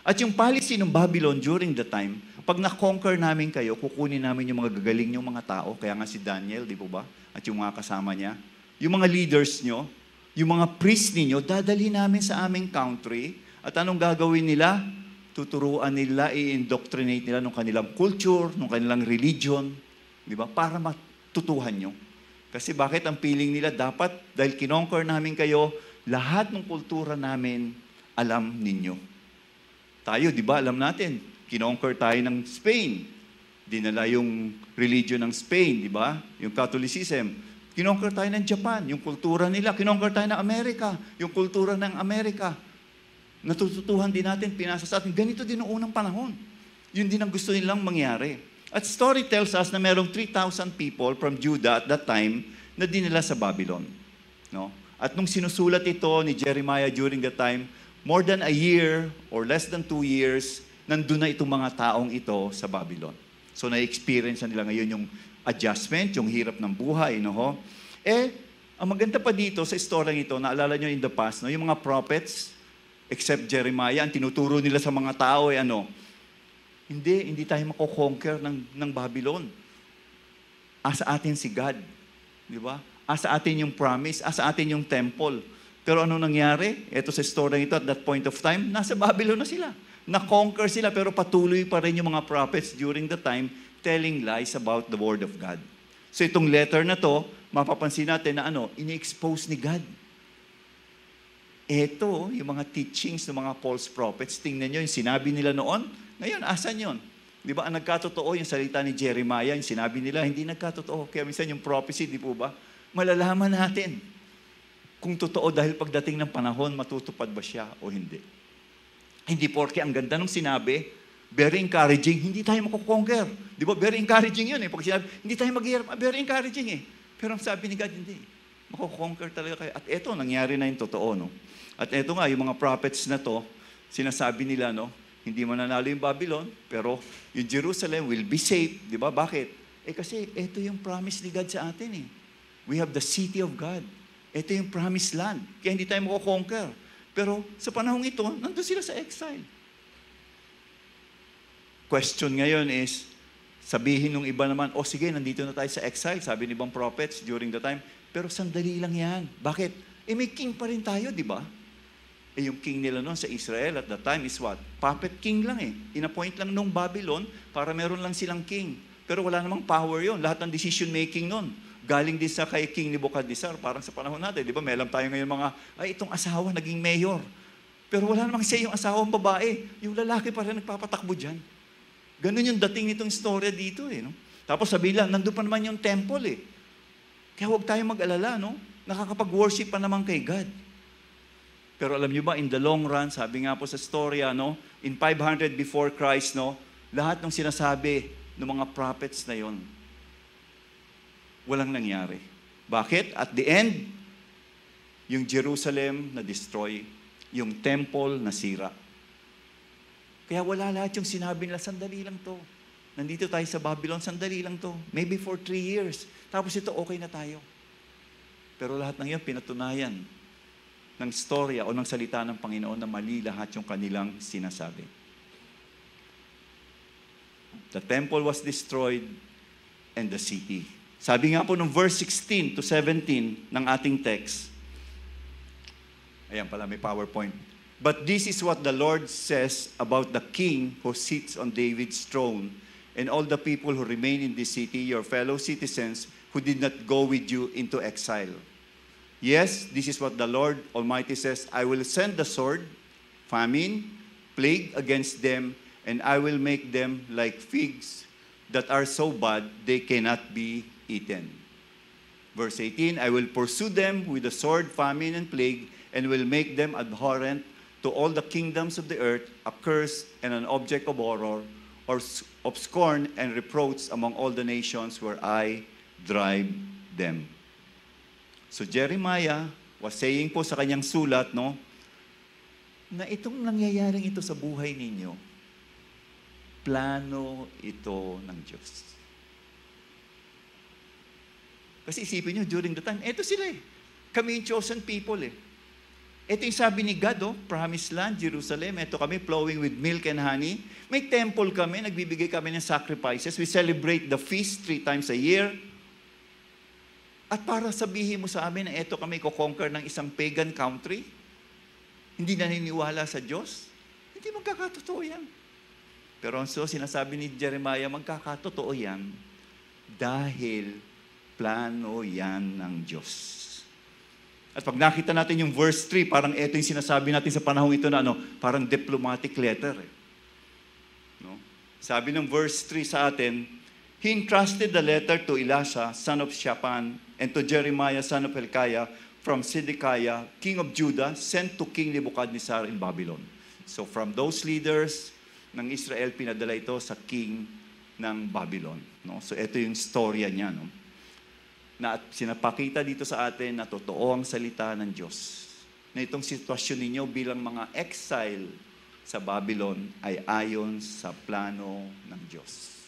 At yung policy ng Babylon during the time, pag na-conquer namin kayo, kukunin namin yung mga gagaling yung mga tao, kaya nga si Daniel, di po ba? At yung mga kasama niya. Yung mga leaders nyo, yung mga priests ninyo, dadali namin sa aming country, at anong gagawin nila? Tuturuan nila, i-indoctrinate nila ng kanilang culture, ng kanilang religion, di ba? Para matutuhan nyo. Kasi bakit ang feeling nila dapat, dahil kinonquer namin kayo, lahat ng kultura namin, alam ninyo. Tayo, di ba, alam natin, kinonquer tayo ng Spain. Dinala yung religion ng Spain, di ba? Yung Catholicism. Kinonquer tayo ng Japan, yung kultura nila. Kinonquer tayo ng Amerika, yung kultura ng Amerika. Natututuhan din natin, pinasa sa atin. Ganito din noong unang panahon. Yun din ang gusto nilang mangyari. At story tells us na merong 3,000 people from Judah at that time na dinala sa Babylon. No? At nung sinusulat ito ni Jeremiah during that time, more than a year or less than 2 years, nandun na itong mga taong ito sa Babylon. So na-experience na nila ngayon yung adjustment, yung hirap ng buhay. No? Ang maganda pa dito sa storyang ito, naalala nyo in the past, no? Yung mga prophets, except Jeremiah, ang tinuturo nila sa mga tao hindi tayo mako-conquer ng Babylon. Asa atin si God. Di ba? Asa atin yung promise, asa atin yung temple. Pero ano nangyari? Ito sa story ito, at that point of time, nasa Babylon na sila. Na-conquer sila, pero patuloy pa rin yung mga prophets during the time telling lies about the Word of God. So itong letter na to, mapapansin natin na ini-expose ni God. Ito, yung mga teachings ng mga false prophets, tingnan nyo, yung sinabi nila noon, ngayon, asan yun? Di ba, ang nagkatotoo, yung salita ni Jeremiah, yung sinabi nila, hindi nagkatotoo. Kaya minsan yung prophecy, di po ba? Malalaman natin kung totoo dahil pagdating ng panahon, matutupad ba siya o hindi. Hindi porke ang ganda ng sinabi, very encouraging, hindi tayo makukonquer. Di ba? Very encouraging yun eh. Pag sinabi, hindi tayo maghihirap, very encouraging eh. Pero ang sabi ni God, hindi. Makukonquer talaga kayo. At eto, nangyari na yung totoo, no? At eto nga, yung mga prophets na to, sinasabi nila, no? Hindi mananalo yung Babylon, pero yung Jerusalem will be safe. Di ba? Bakit? Kasi eto yung promise ni God sa atin eh. We have the city of God. Ito yung promised land. Kaya hindi tayo makukonquer. Pero sa panahong ito, nandun sila sa exile. Question ngayon is, sabihin ng iba naman, sige, nandito na tayo sa exile, sabi ni ibang prophets during the time, Pero sandali lang yan. Bakit? May king pa rin tayo, di ba? Yung king nila noon sa Israel at that time is what? Puppet king lang eh. Inappoint lang nung Babylon para meron lang silang king. Pero wala namang power yon. Lahat ng decision making noon galing din sa kay King Nebuchadnezzar. Parang sa panahon natin, di ba? May alam tayo ngayon mga, itong asawa naging mayor. Pero wala namang siya yung asawang babae. Yung lalaki pa rin nagpapatakbo dyan. Ganun yung dating nitong storya dito eh. No? Tapos sabihin lang, nandun pa naman yung temple eh. Kaya huwag tayong mag-alala, no? Nakakapag-worship pa naman kay God. Pero alam nyo ba, in the long run, sabi nga po sa storya, no? In 500 before Christ, no? Lahat ng sinasabi ng mga prophets na yon, walang nangyari. Bakit? At the end, yung Jerusalem na destroy, yung temple na sira. Kaya wala lahat yung sinabi nila, sandali lang to. Nandito tayo sa Babylon, sandali lang to. Maybe for 3 years. Tapos ito, okay na tayo. Pero lahat ng yan, pinatunayan ng storya o ng salita ng Panginoon na mali lahat yung kanilang sinasabi. The temple was destroyed and the city. Sabi nga po ng verse 16 to 17 ng ating text. Ayan pala, may PowerPoint. But this is what the Lord says about the king who sits on David's throne and all the people who remain in this city, your fellow citizens who did not go with you into exile. Yes, this is what the Lord Almighty says, I will send the sword, famine, plague against them, and I will make them like figs that are so bad they cannot be eaten. Verse 18, I will pursue them with the sword, famine, and plague, and will make them abhorrent to all the kingdoms of the earth, a curse and an object of horror, or of scorn and reproach among all the nations where I drive them. So Jeremiah was saying po sa kanyang sulat, no, na itong nangyayaring ito sa buhay ninyo, plano ito ng Diyos. Kasi isipin nyo, during the time, eto sila eh. Kami yung chosen people eh. Ito yung sabi ni God, Promised Land, Jerusalem, ito kami flowing with milk and honey. May temple kami, nagbibigay kami ng sacrifices. We celebrate the feast 3 times a year. At para sabihin mo sa amin na ito kami kukonquer ng isang pagan country, hindi naniniwala sa Diyos, hindi magkakatotoo yan. Pero so, sinasabi ni Jeremiah, magkakatotoo yan dahil plano yan ng Diyos. At pag nakita natin yung verse 3, parang ito yung sinasabi natin sa panahong ito na parang diplomatic letter. No? Sabi ng verse 3 sa atin, He entrusted the letter to Elisha, son of Shaphan, and to Jeremiah, son of Hilkiah, from Zedekiah, king of Judah, sent to King Nebuchadnezzar in Babylon. So from those leaders ng Israel, pinadala ito sa king ng Babylon. No? So ito yung storya niya. No? Na sinapakita dito sa atin na totoo ang salita ng Diyos. Na itong sitwasyon ninyo bilang mga exile sa Babylon ay ayon sa plano ng Diyos.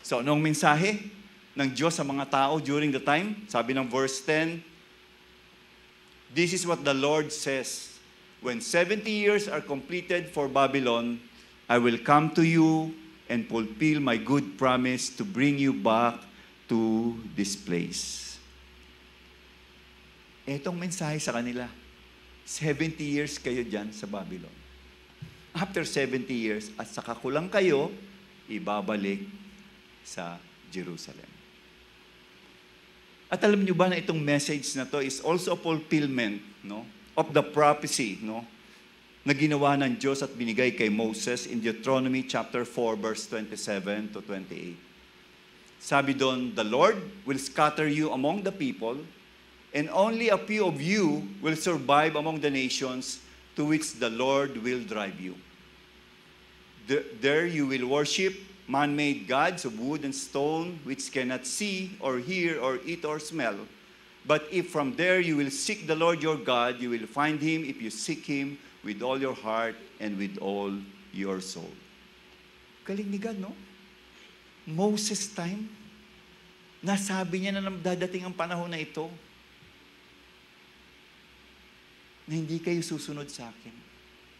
So, anong mensahe ng Diyos sa mga tao during the time? Sabi ng verse 10, This is what the Lord says, When 70 years are completed for Babylon, I will come to you and fulfill my good promise to bring you back to this place. Etong mensahe sa kanila, 70 years kayo dyan sa Babylon. After 70 years, at saka ko lang kayo, ibabalik sa Jerusalem. At alam niyo ba na itong message na to is also a fulfillment, no, of the prophecy, no, na ginawa ng Diyos at binigay kay Moses in Deuteronomy chapter 4, verse 27 to 28. Sabi doon, the Lord will scatter you among the people, and only a few of you will survive among the nations to which the Lord will drive you. There you will worship man-made gods of wood and stone, which cannot see or hear or eat or smell. But if from there you will seek the Lord your God, you will find Him if you seek Him with all your heart and with all your soul. Galing ni God, no? Moses' time, nasabi niya na dadating ang panahon na ito na hindi kayo susunod sa akin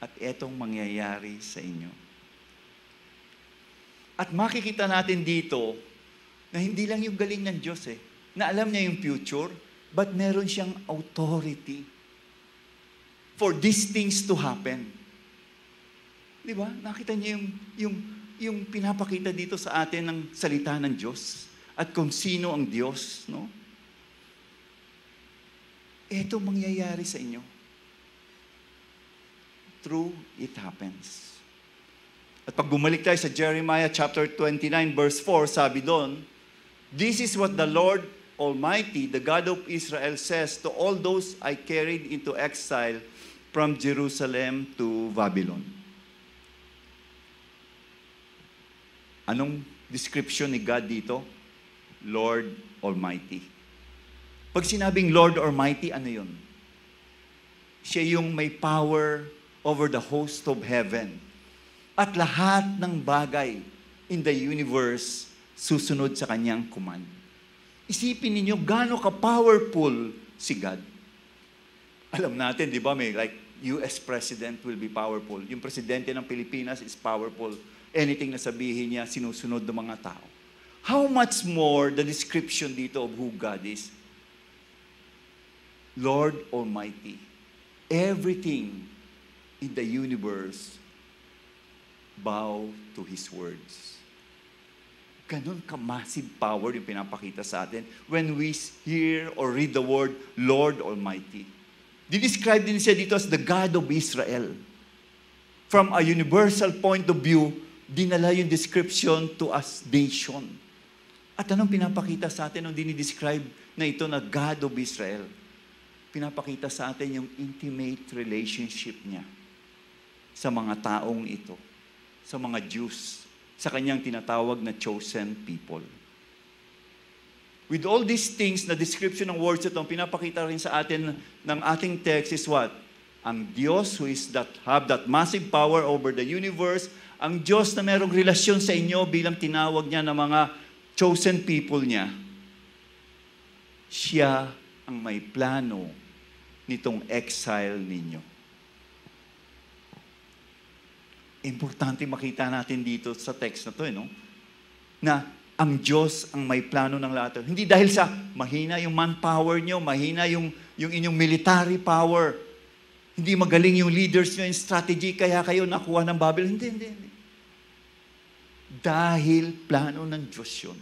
at etong mangyayari sa inyo. At makikita natin dito na hindi lang yung galing ng Diyos na alam niya yung future, but meron siyang authority for these things to happen. Di ba? Nakita niyo yung pinapakita dito sa atin ng salita ng Diyos at kung sino ang Diyos, no? Ito mangyayari sa inyo. True, it happens. At pag bumalik tayo sa Jeremiah chapter 29 verse 4, sabi doon, "This is what the Lord Almighty, the God of Israel, says to all those I carried into exile from Jerusalem to Babylon." Anong description ni God dito? Lord Almighty. Pag sinabing Lord Almighty, ano yun? Siya yung may power over the host of heaven. At lahat ng bagay in the universe susunod sa kanyang command. Isipin ninyo, gaano ka-powerful si God. Alam natin, di ba, may like US President will be powerful. Yung presidente ng Pilipinas is powerful. Anything na sabihin niya, sinusunod ng mga tao. How much more the description dito of who God is? Lord Almighty. Everything in the universe bow to His words. Ganun ka-massive power yung pinapakita sa atin when we hear or read the word Lord Almighty. Didescribe din siya dito as the God of Israel. From a universal point of view, dinala yung description to us nation. At anong pinapakita sa atin nung dinidescribe na ito na God of Israel? Pinapakita sa atin yung intimate relationship niya sa mga taong ito, sa mga Jews, sa kanyang tinatawag na chosen people. With all these things, na description ng words ito, pinapakita rin sa atin ng ating text is what? Ang Diyos who is have that massive power over the universe, ang Diyos na merong relasyon sa inyo bilang tinawag niya ng mga chosen people niya, siya ang may plano nitong exile ninyo. Importante makita natin dito sa text na to, no? Na ang Diyos ang may plano ng lahat. Hindi dahil sa mahina yung manpower nyo, mahina yung inyong military power, hindi magaling yung leaders nyo, yung strategy, kaya kayo nakuha ng Babylon. Hindi. Dahil plano ng Diyos yun,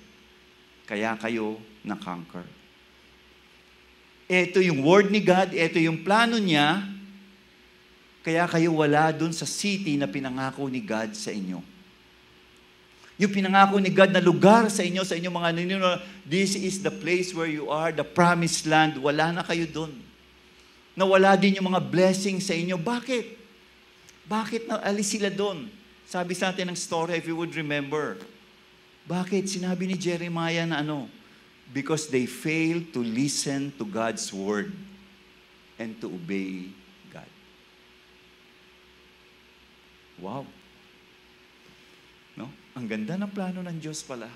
kaya kayo na-conquer. Ito yung word ni God, ito yung plano niya, kaya kayo wala dun sa city na pinangako ni God sa inyo. Yung pinangako ni God na lugar sa inyo, sa inyong mga ninuno, this is the place where you are, the promised land, wala na kayo dun. Nawala din yung mga blessings sa inyo. Bakit? Bakit naalis sila dun? Sabi sa atin ng story, if you would remember. Bakit? Sinabi ni Jeremiah na ano? Because they failed to listen to God's word and to obey God. Wow. No? Ang ganda ng plano ng Diyos pala.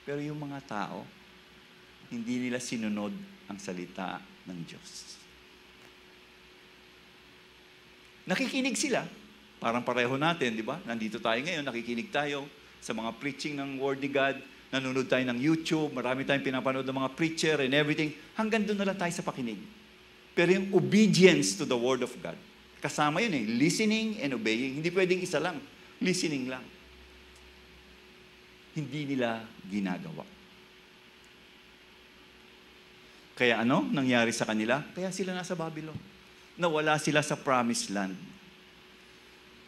Pero yung mga tao, hindi nila sinunod ang salita ng Diyos. Nakikinig sila. Parang pareho natin, di ba? Nandito tayo ngayon, nakikinig tayo sa mga preaching ng Word ni God. Nanonood tayo ng YouTube, marami tayong pinapanood ng mga preacher and everything. Hanggang doon na lang tayo sa pakinig. Pero yung obedience to the Word of God, kasama yun listening and obeying. Hindi pwedeng isa lang, listening lang. Hindi nila ginagawa. Kaya ano nangyari sa kanila? Kaya sila nasa Babylon. Nawala sila sa promised land.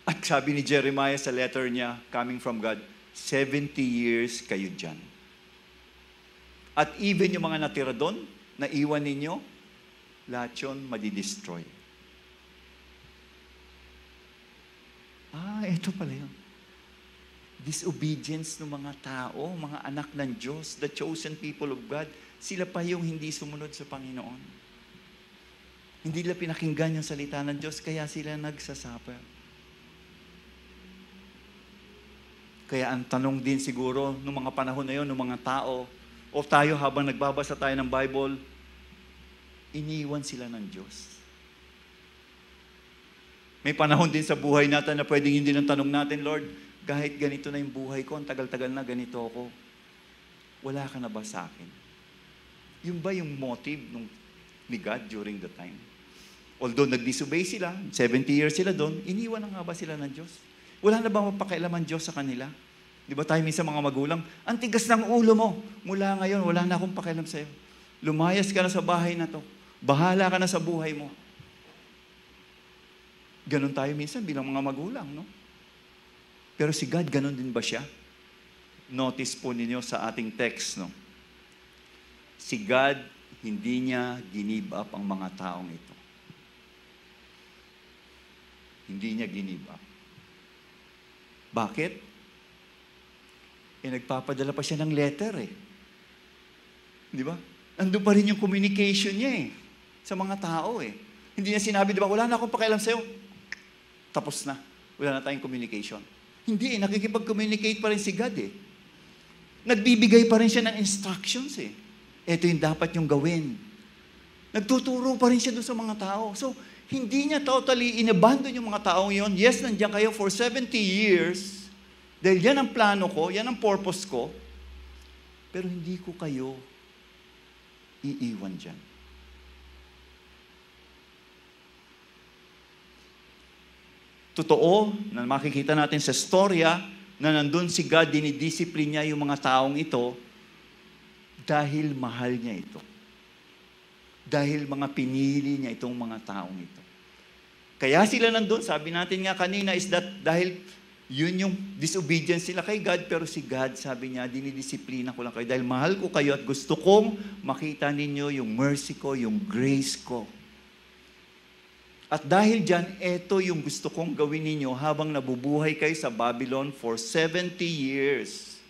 At sabi ni Jeremiah sa letter niya, coming from God, 70 years kayo dyan. At even yung mga natira doon, na iwan ninyo, lahat yun madidestroy. Ito pala yun. Disobedience ng mga tao, mga anak ng Diyos, the chosen people of God, sila pa yung hindi sumunod sa Panginoon. Hindi nila pinakinggan yung salita ng Diyos, kaya sila nagsasuffer. Kaya ang tanong din siguro, nung mga panahon na yun, ng mga tao, o tayo habang nagbabasa tayo ng Bible, iniwan sila ng Diyos. May panahon din sa buhay natin na pwedeng hindi ng tanong natin, Lord, kahit ganito na yung buhay ko, ang tagal-tagal na ganito ako, wala ka na ba sa akin? Yung ba yung motive ni God during the time? Although nag-disobey sila, 70 years sila doon, iniwan na nga ba sila ng Diyos? Wala na ba mapakialaman Diyos sa kanila? Di ba tayo minsan mga magulang, ang tigas ng ulo mo, mula ngayon, wala na akong pakialam sa'yo. Lumayas ka na sa bahay na to. Bahala ka na sa buhay mo. Ganon tayo minsan bilang mga magulang, no? Pero si God, ganon din ba siya? Notice po ninyo sa ating text, no? Si God, hindi niya give up ang mga taong ito. Hindi niya give up. Bakit? Nagpapadala pa siya ng letter eh. Di ba? Nandun pa rin yung communication niya eh. Sa mga tao eh. Hindi niya sinabi, di ba, wala na akong pakialam sa'yo. Tapos na. Wala na tayong communication. Hindi eh, nakikipag-communicate pa rin si God eh. Nagbibigay pa rin siya ng instructions eh. Ito yung dapat yung gawin. Nagtuturo pa rin siya doon sa mga tao. So, hindi niya totally inabandon yung mga taong yon. Yes, nandiyan kayo for 70 years. Dahil yan ang plano ko, yan ang purpose ko. Pero hindi ko kayo iiwan dyan. Totoo na makikita natin sa storya na nandun si God, dinidiscipline niya yung mga taong ito dahil mahal niya ito. Dahil mga pinili niya itong mga taong ito. Kaya sila nandun, sabi natin nga kanina, is that dahil yun yung disobedience sila kay God, pero si God, sabi niya, dinidisiplina ko lang kayo dahil mahal ko kayo at gusto kong makita ninyo yung mercy ko, yung grace ko. At dahil dyan, ito yung gusto kong gawin ninyo habang nabubuhay kayo sa Babylon for 70 years.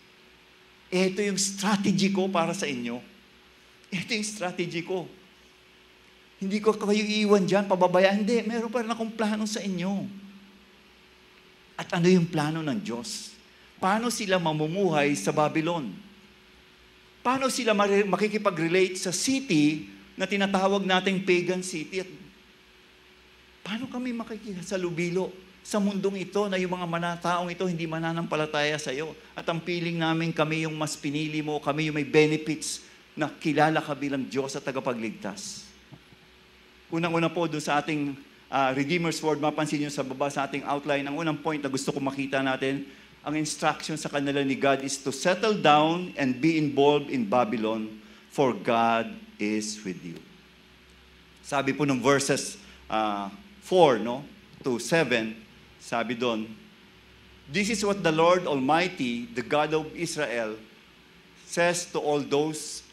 Ito yung strategy ko para sa inyo. Ito yung strategy ko. Hindi ko kayo iiwan dyan, pababayaan. Hindi, meron pa rin akong plano sa inyo. At ano yung plano ng Diyos? Paano sila mamumuhay sa Babylon? Paano sila makikipag-relate sa city na tinatawag nating pagan city? At paano kami makikisalubilo sa mundong ito na yung mga manataong ito hindi mananampalataya sa iyo? At ang feeling namin kami yung mas pinili mo, kami yung may benefits na kilala ka bilang Diyos at tagapagligtas. Unang-una po doon sa ating Redeemer's Word, mapansin nyo sa baba sa ating outline, ang unang point na gusto kong makita natin, ang instruction sa kanila ni God is to settle down and be involved in Babylon, for God is with you. Sabi po ng verses 4 to 7, sabi doon, this is what the Lord Almighty, the God of Israel, says to all those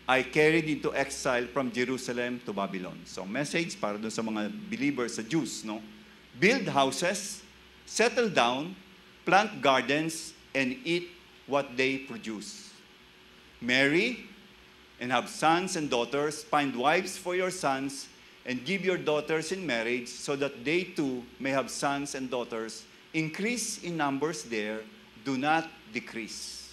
I carried into exile from Jerusalem to Babylon. So, message para dun sa mga believers, sa Jews, no? Build houses, settle down, plant gardens, and eat what they produce. Marry and have sons and daughters, find wives for your sons, and give your daughters in marriage so that they too may have sons and daughters. Increase in numbers there, do not decrease.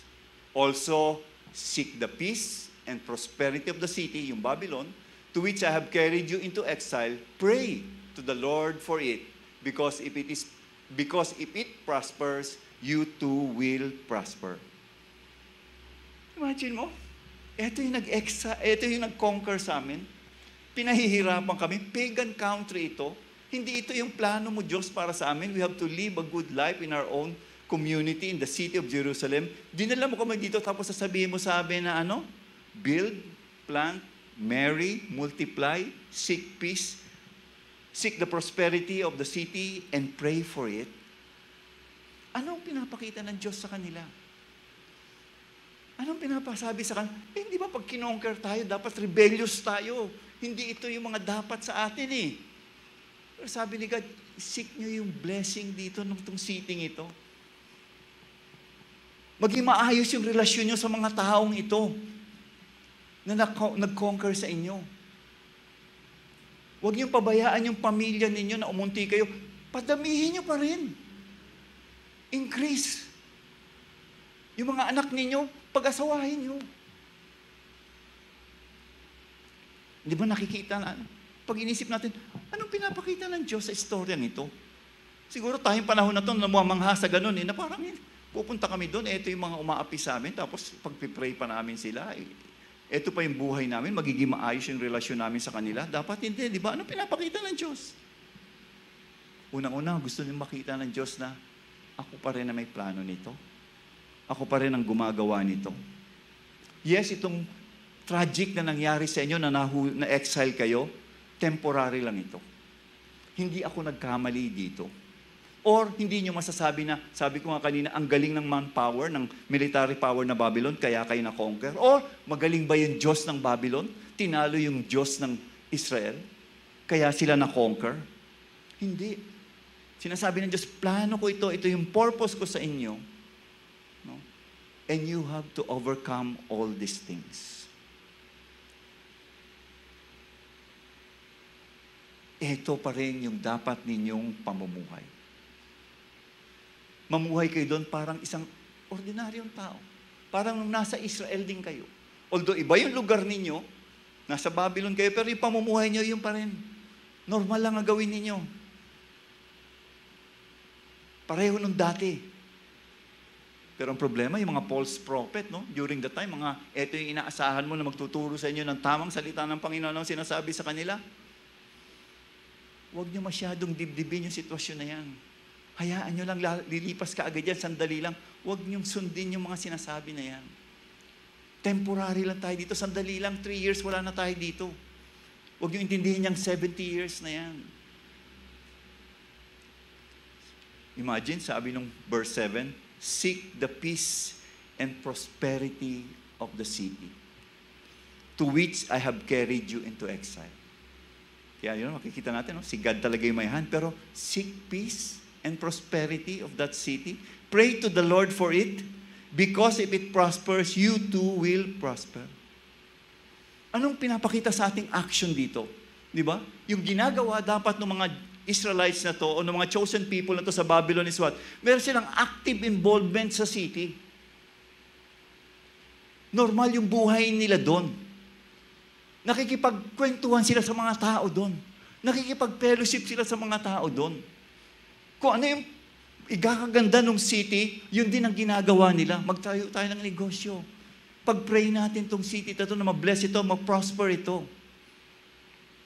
Also, seek the peace and prosperity of the city, yung Babylon, to which I have carried you into exile. Pray to the Lord for it, because if it prospers, you too will prosper. Imagine mo, ito yung nag-conquer sa amin. Pinahihirapan kami. Pagan country ito. Hindi ito yung plano mo, Diyos, para sa amin. We have to live a good life in our own community in the city of Jerusalem. Dinala mo kami dito, tapos sasabihin mo sa amin na ano? Build, plant, marry, multiply, seek peace, seek the prosperity of the city, and pray for it. Anong pinapakita ng Diyos sa kanila? Anong pinapasabi sa kanila? Hindi ba pag kinonquer tayo, dapat rebellious tayo? Hindi ito yung mga dapat sa atin eh. Pero sabi ni God, seek nyo yung blessing dito ng itong sitting ito. Maging maayos yung relasyon nyo sa mga taong ito na nag-conquer sa inyo. Huwag niyong pabayaan yung pamilya ninyo na umunti kayo. Padamihin niyo pa rin. Increase. Yung mga anak ninyo, pag-asawahin niyo. Di ba nakikita na, pag inisip natin, anong pinapakita ng Diyos sa istorya nito? Siguro tayong panahon na ito, namamangha sa ganun na parang pupunta kami doon, ito yung mga umaapi sa amin, tapos pagpipray pa namin sila, ito pa yung buhay namin, magiging maayos yung relasyon namin sa kanila. Dapat hindi, di ba? Ano pinapakita ng Diyos? Unang-una, gusto niyo makita ng Diyos na ako pa rin na may plano nito. Ako pa rin ang gumagawa nito. Yes, itong tragic na nangyari sa inyo, na-exile kayo, temporary lang ito. Hindi ako nagkamali dito. Or hindi nyo masasabi na, sabi ko nga kanina, ang galing ng manpower, ng military power na Babylon, kaya kayo na-conquer. Or magaling ba yung Diyos ng Babylon? Tinalo yung Diyos ng Israel? Kaya sila na-conquer? Hindi. Sinasabi ng Diyos, plano ko ito yung purpose ko sa inyo. No? And you have to overcome all these things. Ito pa rin yung dapat ninyong pamumuhay. Mamuhay kayo doon parang isang ordinaryong tao. Parang nasa Israel din kayo. Although iba yung lugar ninyo, nasa Babylon kayo, pero yung pamumuhay nyo yung pa rin. Normal lang ang gawin ninyo. Pareho nung dati. Pero ang problema, yung mga false prophet, no? During the time, ito yung inaasahan mo na magtuturo sa inyo ng tamang salita ng Panginoon ang sinasabi sa kanila. Huwag nyo masyadong dibdibin yung sitwasyon na yan. Hayaan nyo lang, lilipas ka agad yan, sandali lang. Huwag nyo sundin yung mga sinasabi na yan. Temporary lang tayo dito, sandali lang, 3 years, wala na tayo dito. Huwag nyo intindihin yung 70 years na yan. Imagine, sabi nung verse 7, seek the peace and prosperity of the city, to which I have carried you into exile. Kaya yun, makikita natin, no? Si God talaga yung may hand, pero seek peace and prosperity of that city. Pray to the Lord for it, because if it prospers, you too will prosper. Anong pinapakita sa ating action dito? Di ba? Yung ginagawa dapat ng mga Israelites na to, o ng mga chosen people na to sa Babylon is what? Meron silang active involvement sa city. Normal yung buhay nila doon. Nakikipagkwentuhan sila sa mga tao doon. Nakikipag-fellowship sila sa mga tao doon. Kung ano yung igakaganda ng city, yun din ang ginagawa nila. Magtayo tayo ng negosyo. Pag-pray natin tong city na ito, na ma-bless ito, ma-prosper ito.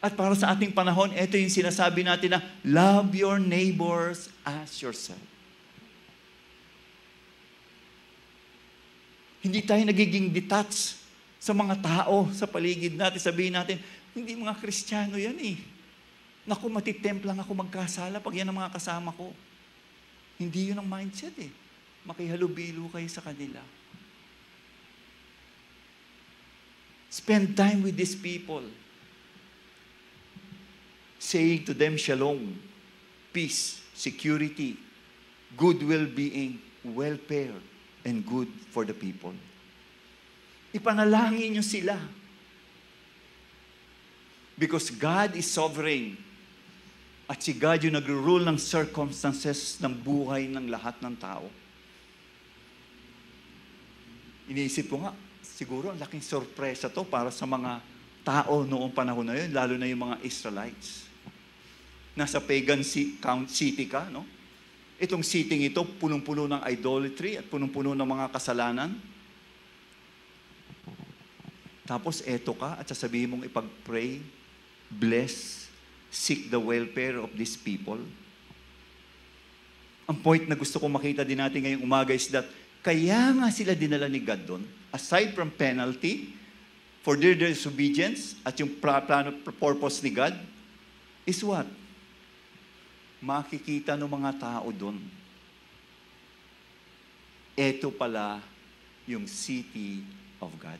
At para sa ating panahon, ito yung sinasabi natin na, love your neighbors as yourself. Hindi tayo nagiging detached sa mga tao, sa paligid natin. Sabihin natin, hindi mga Kristiyano yan eh. Naku, matitempt lang ako magkasala pag yan ang mga kasama ko. Hindi yun ang mindset eh. Makihalubilo kayo sa kanila. Spend time with these people. Saying to them, shalom, peace, security, good well-being, welfare, and good for the people. Ipanalangin nyo sila. Because God is sovereign. At si God yung nag-rule ng circumstances ng buhay ng lahat ng tao. Iniisip ko nga, siguro ang laking sorpresa to para sa mga tao noong panahon na yun, lalo na yung mga Israelites. Nasa pagan city ka, no? Itong city ito, punong-puno ng idolatry at punong-puno ng mga kasalanan. Tapos eto ka at sasabihin mong ipag-pray, bless, seek the welfare of these people. Ang point na gusto kong makita din natin ngayong umaga is that kaya nga sila dinala ni God doon, aside from penalty for their disobedience at yung plano, purpose ni God, is what? Makikita ng mga tao doon. Ito pala yung city of God.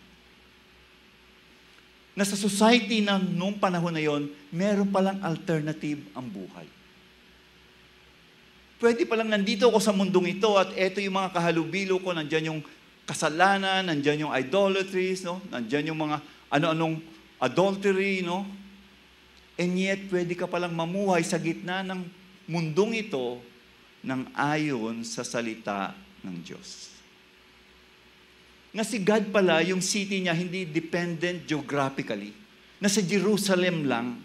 Na sa society na noong panahon na yon, meron palang alternative ang buhay. Pwede palang nandito ako sa mundong ito at eto yung mga kahalubilo ko, nandyan yung kasalanan, nandyan yung idolatries, no? Nandyan yung mga ano-anong adultery, no? And yet, pwede ka palang mamuhay sa gitna ng mundong ito ng ayon sa salita ng Diyos. Na si God pala, yung city niya, hindi dependent geographically. Nasa Jerusalem lang.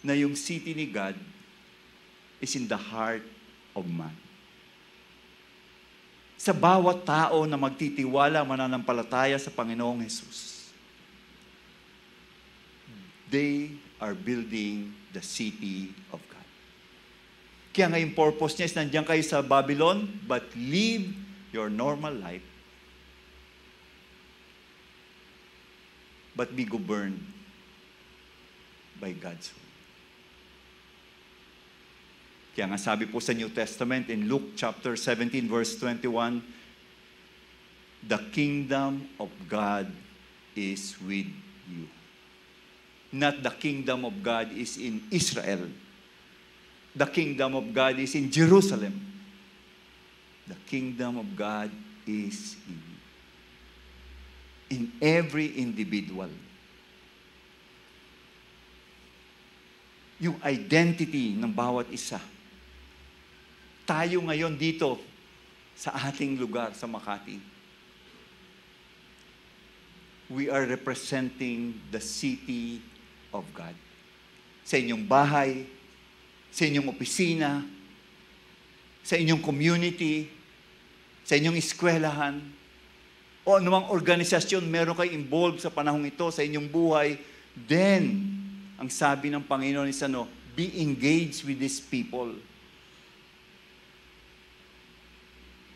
Na yung city ni God is in the heart of man. sa bawat tao na magtitiwala, mananampalataya sa Panginoong Jesus. They are building the city of God. Kaya nga yung purpose niya is nandiyan kayo sa Babylon, but live your normal life. But be governed by God's will. Kaya nga sabi po sa New Testament in Luke chapter 17 verse 21, the kingdom of God is with you. Not the kingdom of God is in Israel. The kingdom of God is in Jerusalem. The kingdom of God is in you. In every individual. Yung identity ng bawat isa. Tayo ngayon dito sa ating lugar, sa Makati. We are representing the city of God. Sa inyong bahay, sa inyong opisina, sa inyong community, sa inyong eskwelahan, o anumang organisasyon meron kayo involved sa panahong ito, sa inyong buhay, then, ang sabi ng Panginoon is be engaged with these people.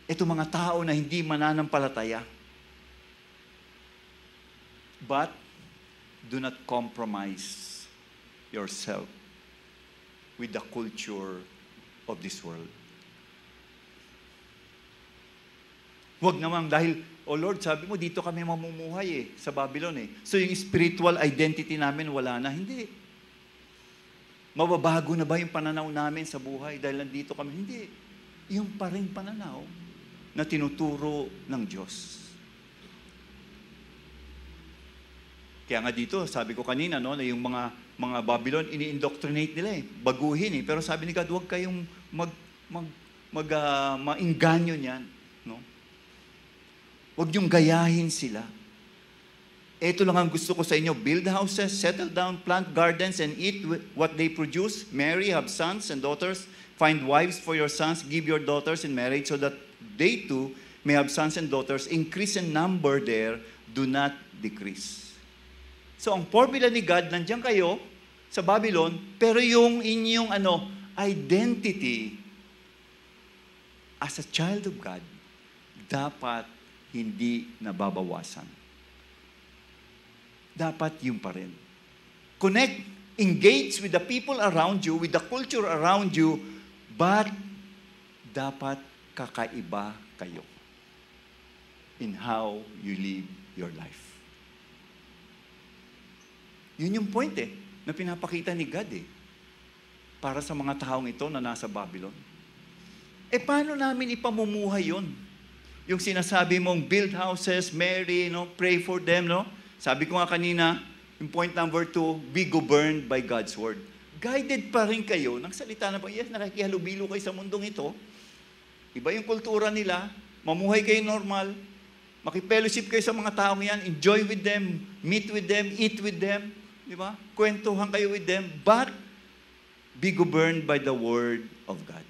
Ito mga tao na hindi mananampalataya. But, do not compromise yourself with the culture of this world. Huwag naman dahil, oh Lord, sabi mo, dito kami mamumuhay sa Babylon So yung spiritual identity namin wala na. Hindi. Mababago na ba yung pananaw namin sa buhay dahil nandito kami? Hindi. Yung pa rin pananaw na tinuturo ng Diyos. Kaya nga dito, sabi ko kanina, na yung mga Babylon, ini-indoctrinate nila baguhin Pero sabi ni God, huwag kayong maingganyo niyan. Huwag niyong gayahin sila. Ito lang ang gusto ko sa inyo. Build houses, settle down, plant gardens, and eat what they produce. Marry, have sons and daughters. Find wives for your sons. Give your daughters in marriage so that they too may have sons and daughters. Increase in number there. Do not decrease. So ang formula ni God, nandiyan kayo sa Babylon, pero yung inyong identity as a child of God, dapat hindi nababawasan. Dapat yung pa rin. Connect, engage with the people around you, with the culture around you, but dapat kakaiba kayo in how you live your life. Yun yung point na pinapakita ni God para sa mga taong ito na nasa Babylon. Paano namin ipamumuhay yun? Yung sinasabi mong build houses, marry, pray for them, Sabi ko nga kanina, yung point number 2, be governed by God's word. Guided pa rin kayo ng salita na yes, nakikihalubilo kayo sa mundong ito. Iba yung kultura nila, mamuhay kayo normal, makipellowship kayo sa mga taong yan, enjoy with them, meet with them, eat with them, di ba? Kwentuhan kayo with them, but be governed by the word of God.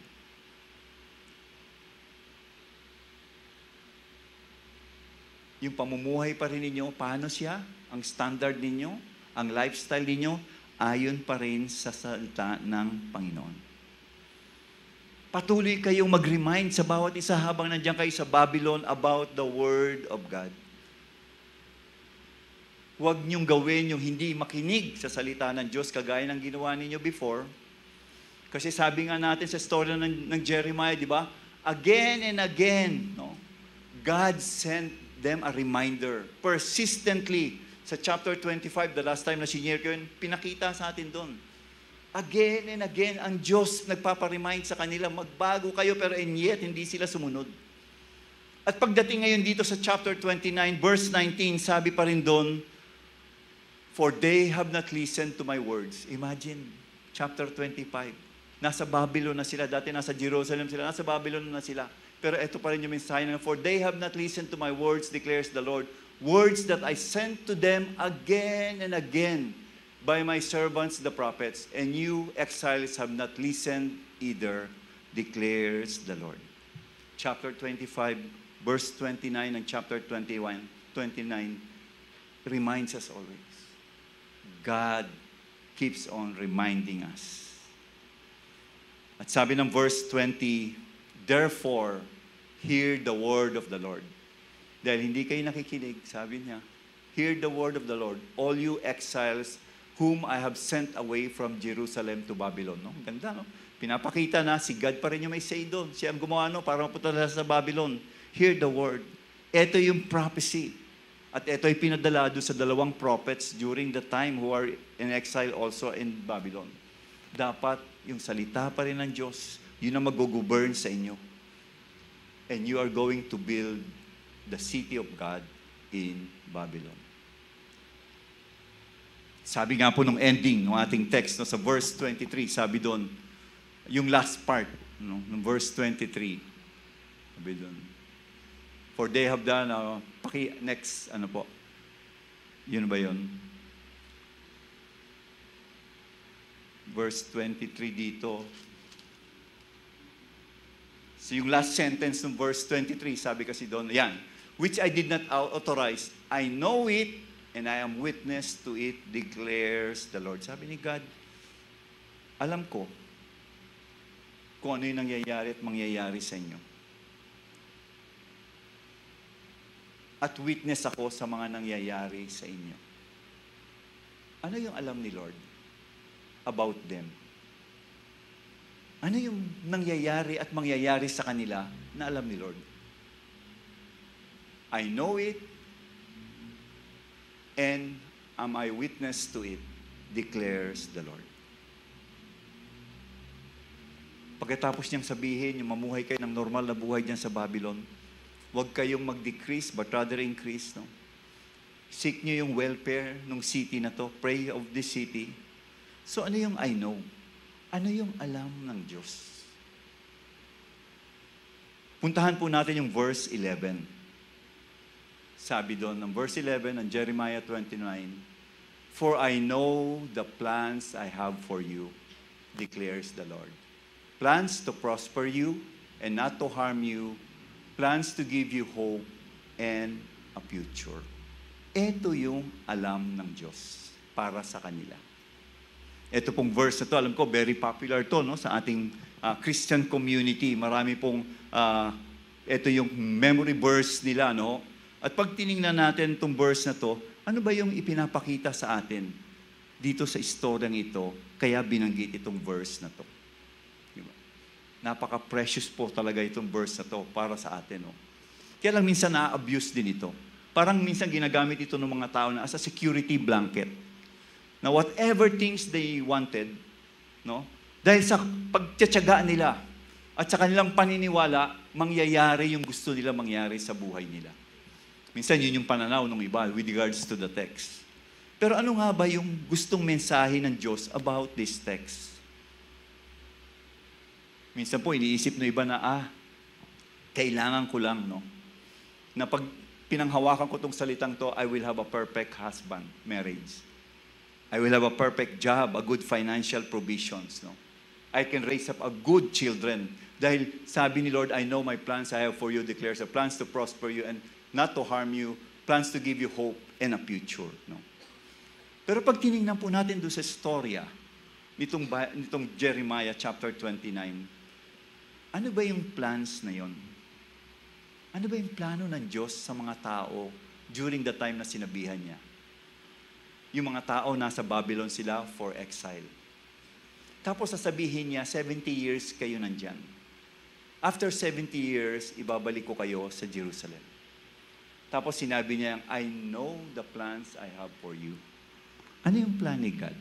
Yung pamumuhay pa rin ninyo, paano siya? Ang standard ninyo, ang lifestyle ninyo, ayon pa rin sa salita ng Panginoon. Patuloy kayong mag-remind sa bawat isa habang nandiyan kayo sa Babylon about the Word of God. Huwag niyong gawin yung hindi makinig sa salita ng Diyos kagaya ng ginawa ninyo before. Kasi sabi nga natin sa story ng Jeremiah, di ba? Again and again, God sent them a reminder. Persistently, sa chapter 25, the last time na sinare ko yun, pinakita sa atin doon. Again and again, ang Diyos nagpaparemind sa kanila, magbago kayo, pero and yet, hindi sila sumunod. At pagdating ngayon dito sa chapter 29, verse 19, sabi pa rin doon, for they have not listened to my words. Imagine, chapter 25, nasa Babylon na sila, dati nasa Jerusalem sila, nasa Babylon na sila. Pero ito pa rin yung mensahe na, for they have not listened to my words, declares the Lord, words that I sent to them again and again by my servants the prophets, and you exiles have not listened either, declares the Lord. Chapter 25, verse 29 ng chapter 29 reminds us always. God keeps on reminding us. At sabi ng verse 20, therefore, hear the word of the Lord. Dahil hindi kayo nakikinig, sabi niya, hear the word of the Lord, all you exiles whom I have sent away from Jerusalem to Babylon. No? Ganda, no? Pinapakita na si God pa rin yung may say doon. Siya ang gumawa para mapunta na sa Babylon. Hear the word. Ito yung prophecy. At ito ay pinadala doon sa dalawang prophets during the time who are in exile also in Babylon. Dapat yung salita pa rin ng Diyos, yun ang mag-govern sa inyo. And you are going to build the city of God in Babylon. Sabi nga po nung ending ng ating text, no, sa verse 23, sabi doon, yung last part, no, ng verse 23, sabi doon, for they have done, next, ano po, yun ba yun? Verse 23 dito. So yung last sentence ng verse 23, sabi kasi doon, yan, which I did not authorize, I know it, and I am witness to it, declares the Lord. Sabi ni God, alam ko kung ano yung nangyayari at mangyayari sa inyo. At witness ako sa mga nangyayari sa inyo. Ano yung alam ni Lord about them? Ano yung nangyayari at mangyayari sa kanila na alam ni Lord? I know it, and am I witness to it, declares the Lord. Pagkatapos niyang sabihin, yung mamuhay kayo ng normal na buhay dyan sa Babylon, huwag kayong mag-decrease, but rather increase. No? Seek niyo yung welfare ng city na to. Pray of this city. So ano yung I know? Ano yung alam ng Diyos? Puntahan po natin yung verse 11. Sabi doon, ng verse 11 ng Jeremiah 29, for I know the plans I have for you, declares the Lord. Plans to prosper you and not to harm you, plans to give you hope and a future. Ito yung alam ng Diyos para sa kanila. Ito pong verse na to, alam ko, very popular to, no, sa ating Christian community. Marami pong, ito yung memory verse nila, no? At pag tiningnan natin itong verse na to, ano ba yung ipinapakita sa atin dito sa istoryang ito, kaya binanggit itong verse na to? Diba? Napaka-precious po talaga itong verse na to para sa atin. No? Kaya lang minsan na-abuse din ito. Parang minsan ginagamit ito ng mga tao na as a security blanket. Na whatever things they wanted, no? Dahil sa pagtsatsaga nila at sa kanilang paniniwala, mangyayari yung gusto nila mangyari sa buhay nila. Minsan yun yung pananaw ng iba with regards to the text. Pero ano nga ba yung gustong mensahe ng Diyos about this text? Minsan po iniisip ng iba na, kailangan ko lang, no? Na pag pinanghawakan ko tong salitang to, I will have a perfect husband, marriage. I will have a perfect job, a good financial provisions, no? I can raise up a good children. Dahil sabi ni Lord, I know my plans I have for you, declares the plans to prosper you and not to harm you, plans to give you hope and a future. No? Pero pag tinignan po natin doon sa storya nitong Jeremiah chapter 29, ano ba yung plans na yon? Ano ba yung plano ng Diyos sa mga tao during the time na sinabihan niya? Yung mga tao nasa Babylon sila for exile. Tapos sasabihin niya, 70 years kayo nandyan. After 70 years, ibabalik ko kayo sa Jerusalem. Tapos sinabi niya, I know the plans I have for you. Ano yung plan ni God?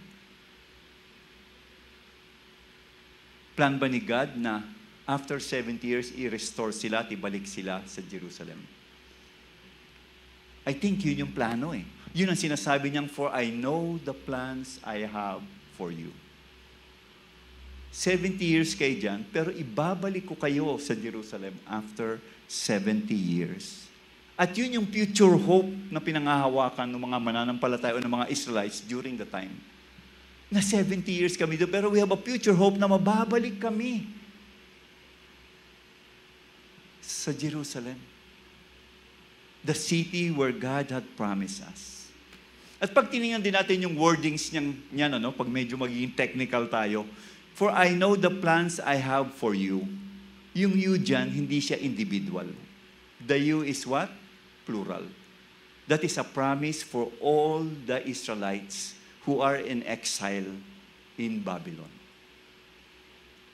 Plan ba ni God na after 70 years, i-restore sila at ibalik sila sa Jerusalem? I think yun yung plano eh. Yun ang sinasabi niyang, for I know the plans I have for you. 70 years kayo dyan, pero ibabalik ko kayo sa Jerusalem after 70 years. At yun yung future hope na pinangahawakan ng mga mananampalataya o ng mga Israelites during the time. Na 70 years kami doon, pero we have a future hope na mababalik kami sa Jerusalem. the city where God had promised us. At pag tinignan din natin yung wordings niyan, pag medyo magiging technical tayo, for I know the plans I have for you. Yung you dyan, hindi siya individual. The you is what? Plural. That is a promise for all the Israelites who are in exile in Babylon.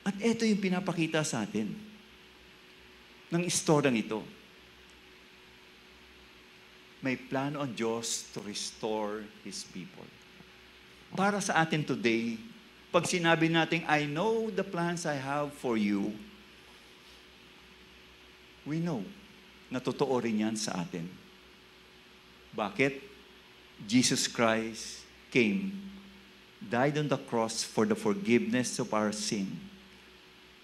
At ito yung pinapakita sa atin ng istoryang ito. May plano ang Diyos to restore His people. Para sa atin today, pag sinabi natin, I know the plans I have for you, we know na totoo rin yan sa atin. Bakit? Jesus Christ came, died on the cross for the forgiveness of our sin,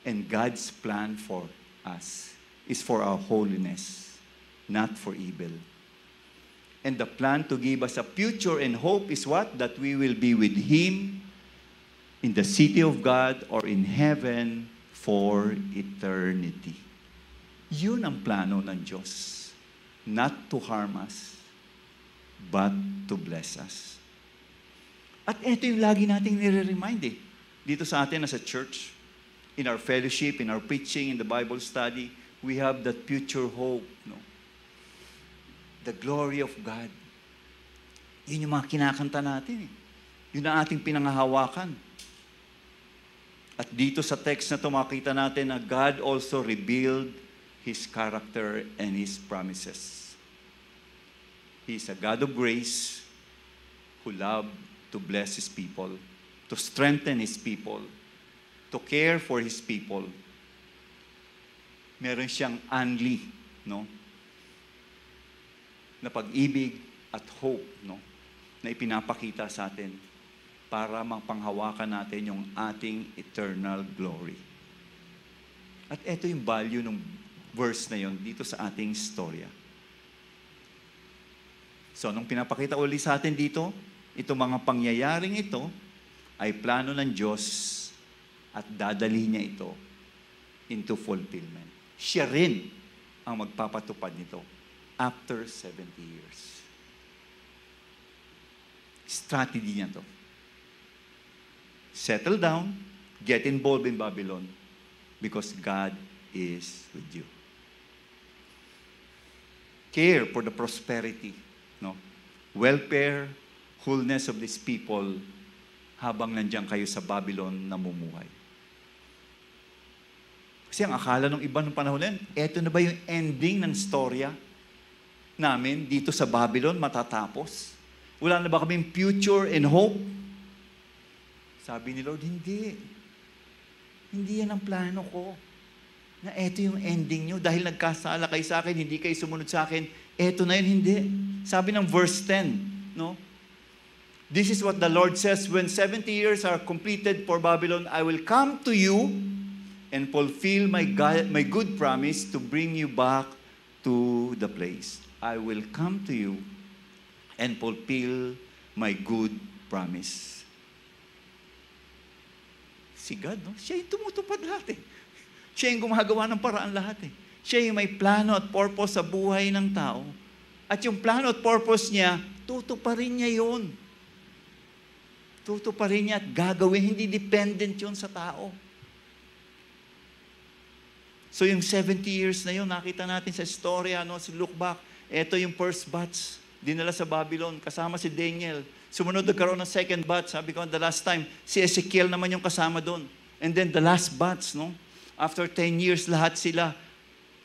and God's plan for us is for our holiness, not for evil. And the plan to give us a future and hope is what? That we will be with Him in the city of God or in heaven for eternity. Yun ang plano ng Diyos. Not to harm us, but to bless us. At ito yung lagi nating nire-remind dito sa atin as a church, in our fellowship, in our preaching, in the Bible study, we have that future hope, the glory of God. Yun yung mga kinakanta natin. Yun ang ating pinangahawakan. At dito sa text na ito, makita natin na God also revealed His character and His promises. He is a God of grace who loved to bless His people, to strengthen His people, to care for His people. Meron siyang unli, na pag-ibig at hope, na ipinapakita sa atin para mapanghawakan natin yung ating eternal glory. At ito yung value ng verse na yon dito sa ating storya. So, nung pinapakita uli sa atin dito, itong mga pangyayaring ito ay plano ng Diyos at dadalhin niya ito into fulfillment. Siya rin ang magpapatupad nito after 70 years. Strategy niya to. Settle down, get involved in Babylon because God is with you. Care for the prosperity, welfare, wholeness of these people habang nandiyan kayo sa Babylon namumuhay. Kasi ang akala ng iba ng panahon na yun, eto na ba yung ending ng storya namin dito sa Babylon matatapos? Wala na ba kaming future and hope? Sabi ni Lord, hindi. Hindi yan ang plano ko. Na eto yung ending nyo. Dahil nagkasala kayo sa akin, hindi kayo sumunod sa akin, eto na yun, hindi. Sabi ng verse 10, This is what the Lord says, when 70 years are completed for Babylon, I will come to you and fulfill my good promise to bring you back to the place. I will come to you and fulfill my good promise. Si God, siya yung tumutupad lahat Siya yung gumagawa ng paraan lahat Siya yung may plano at purpose sa buhay ng tao. At yung plano at purpose niya, tutuparin niya yun. Tutuparin niya at gagawin. Hindi dependent yun sa tao. So yung 70 years na yun, nakita natin sa storya, si look back, ito yung first batch, dinala sa Babylon, kasama si Daniel. Sumunod nagkaroon ng second batch. Sabi ko, the last time, si Ezekiel naman yung kasama doon. And then the last batch, After 10 years, lahat sila,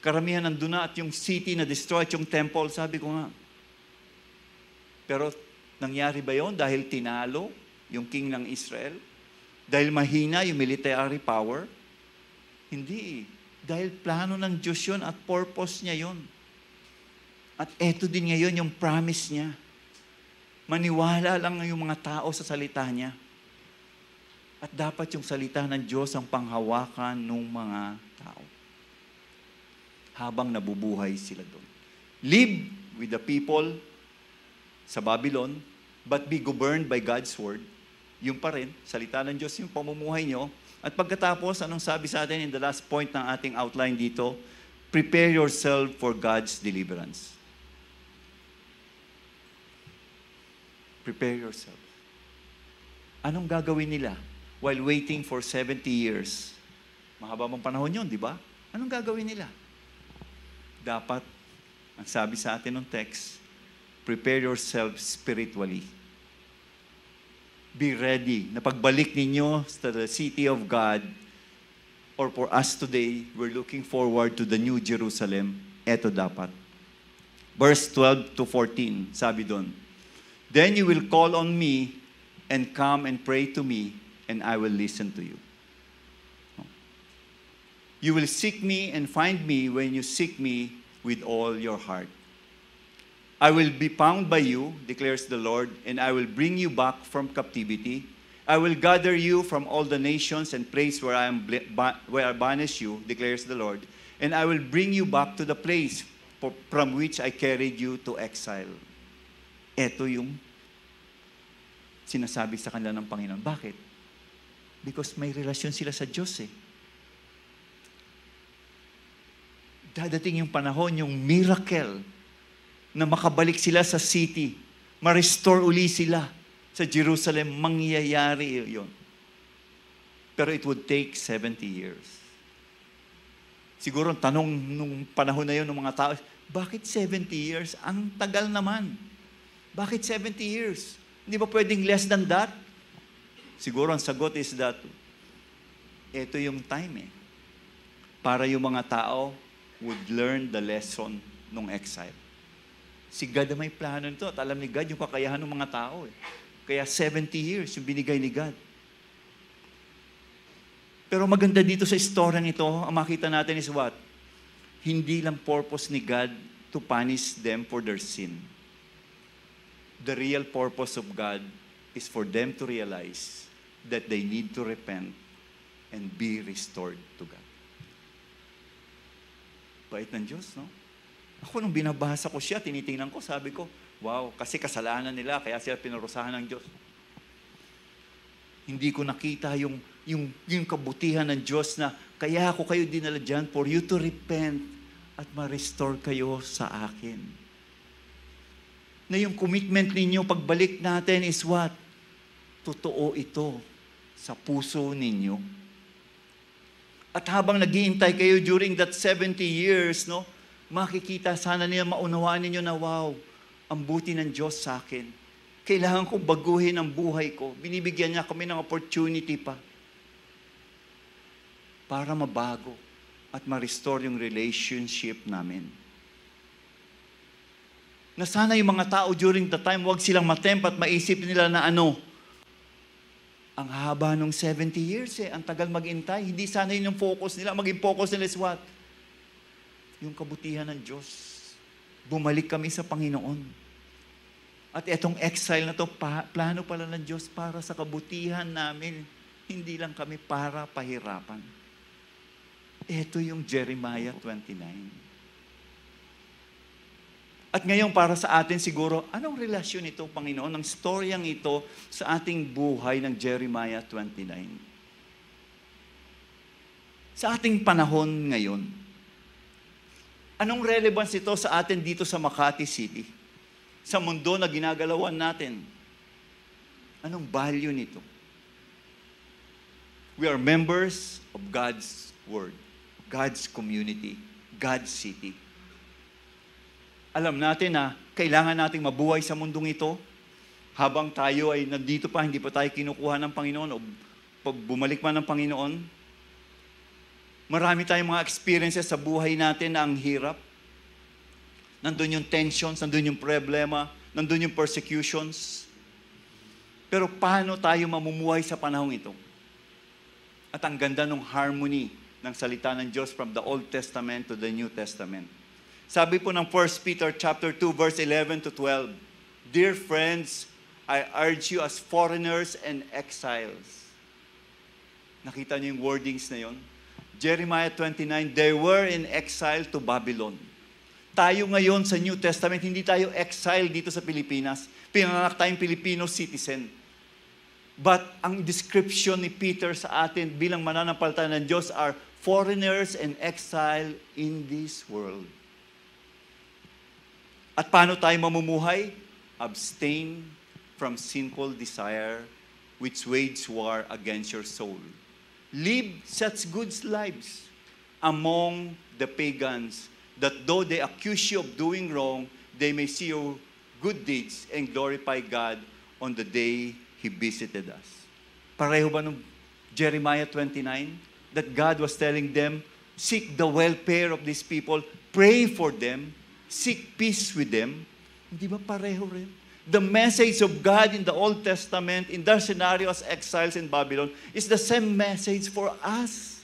karamihan nandun na at yung city na destroyed, yung temple, sabi ko nga. Pero nangyari ba yon dahil tinalo yung king ng Israel? Dahil mahina yung military power? Hindi. Dahil plano ng Diyos yun at purpose niya yun. At eto din ngayon yung promise niya. Maniwala lang yung mga tao sa salita niya. At dapat yung salita ng Diyos ang panghawakan ng mga tao. Habang nabubuhay sila doon. Live with the people sa Babylon, but be governed by God's word. Yung pa rin, salita ng Diyos yung pamumuhay nyo. At pagkatapos, anong sabi sa atin in the last point ng ating outline dito? Prepare yourself for God's deliverance. Prepare yourself. Anong gagawin nila while waiting for 70 years? Mahaba mong panahon yun, di ba? Anong gagawin nila? Dapat, ang sabi sa atin ng text, prepare yourself spiritually. Be ready na pagbalik ninyo sa the city of God, or for us today, we're looking forward to the New Jerusalem. Eto dapat. Verse 12 to 14, sabi doon, Then you will call on me and come and pray to me, and I will listen to you. You will seek me and find me when you seek me with all your heart. I will be found by you, declares the Lord, and I will bring you back from captivity. I will gather you from all the nations and place where I banished you, declares the Lord, and I will bring you back to the place from which I carried you to exile. Ito yung sinasabi sa kanila ng Panginoon. Bakit? Because may relasyon sila sa Diyos eh. Dadating yung panahon, yung miracle, na makabalik sila sa city, ma-restore uli sila sa Jerusalem, mangyayari yun. Pero it would take 70 years. Siguro ang tanong nung panahon na yun ng mga tao, bakit 70 years? Ang tagal naman. Bakit 70 years? Hindi ba pwedeng less than that? Siguro ang sagot is that ito yung time eh. Para yung mga tao would learn the lesson nung exile. Si God na may plano nito at alam ni God yung kakayahan ng mga tao eh. Kaya 70 years yung binigay ni God. Pero maganda dito sa storyang ito, ang makita natin is what? Hindi lang purpose ni God to punish them for their sin. The real purpose of God is for them to realize that they need to repent and be restored to God. Bait ng Diyos, no? Ako nung binabasa ko siya, tinitingnan ko, sabi ko, wow, kasi kasalanan nila, kaya sila pinarusahan ng Diyos. Hindi ko nakita yung kabutihan ng Diyos na kaya ako kayo dinala dyan for you to repent at ma-restore kayo sa akin. Na yung commitment ninyo, pagbalik natin is what? Totoo ito sa puso ninyo. At habang naghihintay kayo during that 70 years, no, makikita sana nila, maunawaan ninyo na, wow, ang buti ng Diyos sa akin. Kailangan ko baguhin ang buhay ko. Binibigyan niya kami ng opportunity pa para mabago at ma-restore yung relationship namin. Na sana yung mga tao during the time, wag silang matempt at maisip nila na ano, ang haba nung 70 years eh, ang tagal maghintay. Hindi sana yun yung focus nila. Maging focus nila is what? Yung kabutihan ng Diyos. Bumalik kami sa Panginoon. At itong exile na to, plano pala ng Diyos para sa kabutihan namin. Hindi lang kami para pahirapan. Ito yung Jeremiah 29. At ngayon para sa atin siguro, anong relasyon ito, Panginoon, ng storyang ito sa ating buhay ng Jeremiah 29? Sa ating panahon ngayon, anong relevance ito sa atin dito sa Makati City? Sa mundo na ginagalawan natin? Anong value nito? We are members of God's Word, God's community, God's city. Alam natin na kailangan nating mabuhay sa mundong ito habang tayo ay nandito pa, hindi pa tayo kinukuha ng Panginoon o pag bumalik man ng Panginoon. Marami tayong mga experiences sa buhay natin na ang hirap. Nandun yung tensions, nandun yung problema, nandun yung persecutions. Pero paano tayo mamumuhay sa panahong ito? At ang ganda ng harmony ng salita ng Diyos from the Old Testament to the New Testament. Sabi po ng 1 Peter chapter 2 verse 11 to 12, Dear friends, I urge you as foreigners and exiles. Nakita niyo yung wordings na yon? Jeremiah 29, they were in exile to Babylon. Tayo ngayon sa New Testament, hindi tayo exile dito sa Pilipinas. Pinanganak tayong Filipino citizen. But ang description ni Peter sa atin bilang mananampalataya ng Diyos are foreigners and exile in this world. At paano tayo mamumuhay? Abstain from sinful desire which wage war against your soul. Live such good lives among the pagans, that though they accuse you of doing wrong, they may see your good deeds and glorify God on the day He visited us. Pareho ba nung Jeremiah 29? That God was telling them, seek the welfare of these people, pray for them, seek peace with them. Hindi ba pareho rin? The message of God in the Old Testament, in their scenario as exiles in Babylon, is the same message for us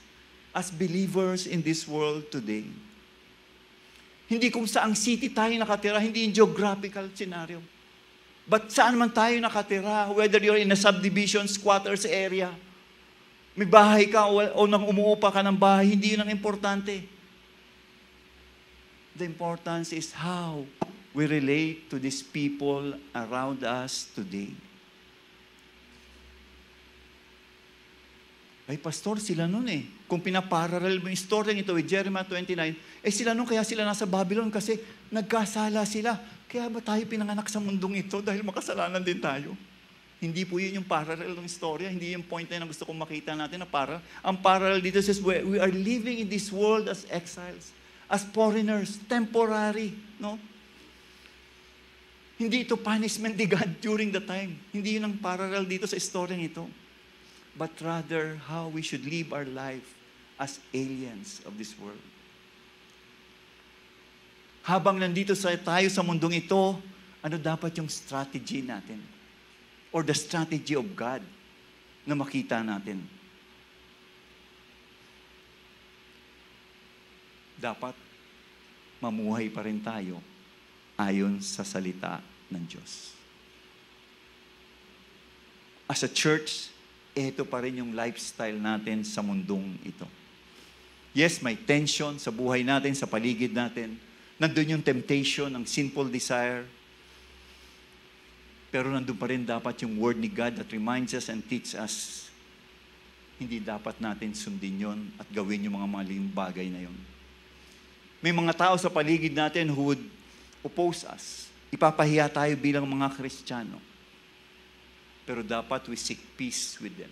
as believers in this world today. Hindi kung saang city tayo nakatira, hindi yung geographical scenario. But saan man tayo nakatira, whether you're in a subdivision, squatters area, may bahay ka o nang umuupa ka ng bahay, hindi yun ang importante. The importance is how we relate to these people around us today. Ay, pastor, sila nun eh. Kung pinaparallel mo yung story nito with Jeremiah 29, sila nun kaya sila nasa Babylon kasi nagkasala sila. Kaya ba tayo pinanganak sa mundong ito dahil makasalanan din tayo? Hindi po yun yung parallel ng storya. Hindi yung point na gusto kong makita natin na parallel. Ang parallel dito says we are living in this world as exiles, as foreigners, temporary, no? Hindi ito punishment ni God during the time. Hindi yun ang parallel dito sa storyang ito. But rather, how we should live our life as aliens of this world. Habang nandito tayo sa mundong ito, ano dapat yung strategy natin? Or the strategy of God na makita natin? Dapat mamuhay pa rin tayo ayon sa salita ng Diyos. As a church, ito pa rin yung lifestyle natin sa mundong ito. Yes, may tension sa buhay natin, sa paligid natin. Nandun yung temptation, ang sinful desire. Pero nandun pa rin dapat yung word ni God that reminds us and teach us. Hindi dapat natin sundin yon at gawin yung mga maling bagay na yon. May mga tao sa paligid natin who would oppose us. Ipapahiya tayo bilang mga Kristiyano. Pero dapat we seek peace with them.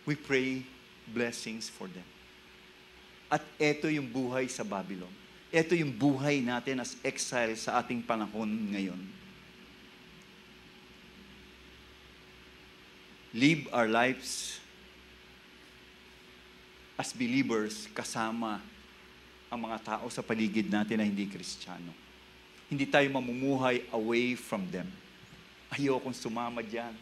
We pray blessings for them. At ito yung buhay sa Babylon. Ito yung buhay natin as exile sa ating panahon ngayon. Live our lives as believers kasama ang mga tao sa paligid natin na hindi Kristiyano. Hindi tayo mamumuhay away from them. Ayokong sumama dyan.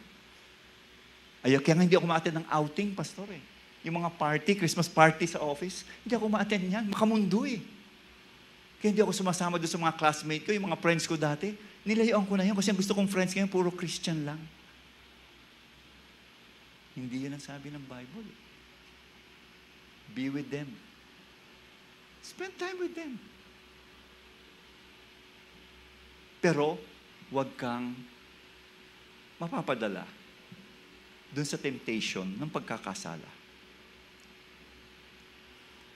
Kaya nga hindi ako ma-attend ng outing, pastor eh. Yung mga party, Christmas party sa office, hindi ako ma-attend yan. Makamundo eh. Kaya hindi ako sumasama doon sa mga classmate ko, yung mga friends ko dati. Nilayuan ko na yun kasi ang gusto kong friends ngayon, puro Christian lang. Hindi yun ang sabi ng Bible. Be with them. Spend time with them. Pero, huwag kang mapapadala dun sa temptation ng pagkakasala.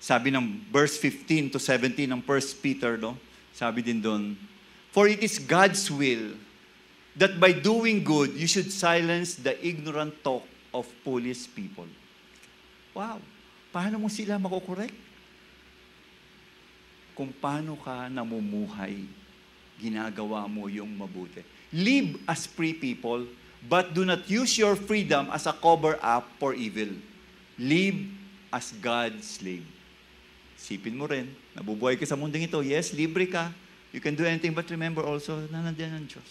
Sabi ng verse 15 to 17 ng 1 Peter, no? Sabi din doon, for it is God's will that by doing good, you should silence the ignorant talk of foolish people. Wow! Paano mo sila makukorek? Kung paano ka namumuhay, ginagawa mo yung mabuti. Live as free people, but do not use your freedom as a cover-up for evil. Live as God's slave. Sipin mo rin, nabubuhay ka sa mundong ito. Yes, libre ka. You can do anything, but remember also, nandiyan ang Diyos.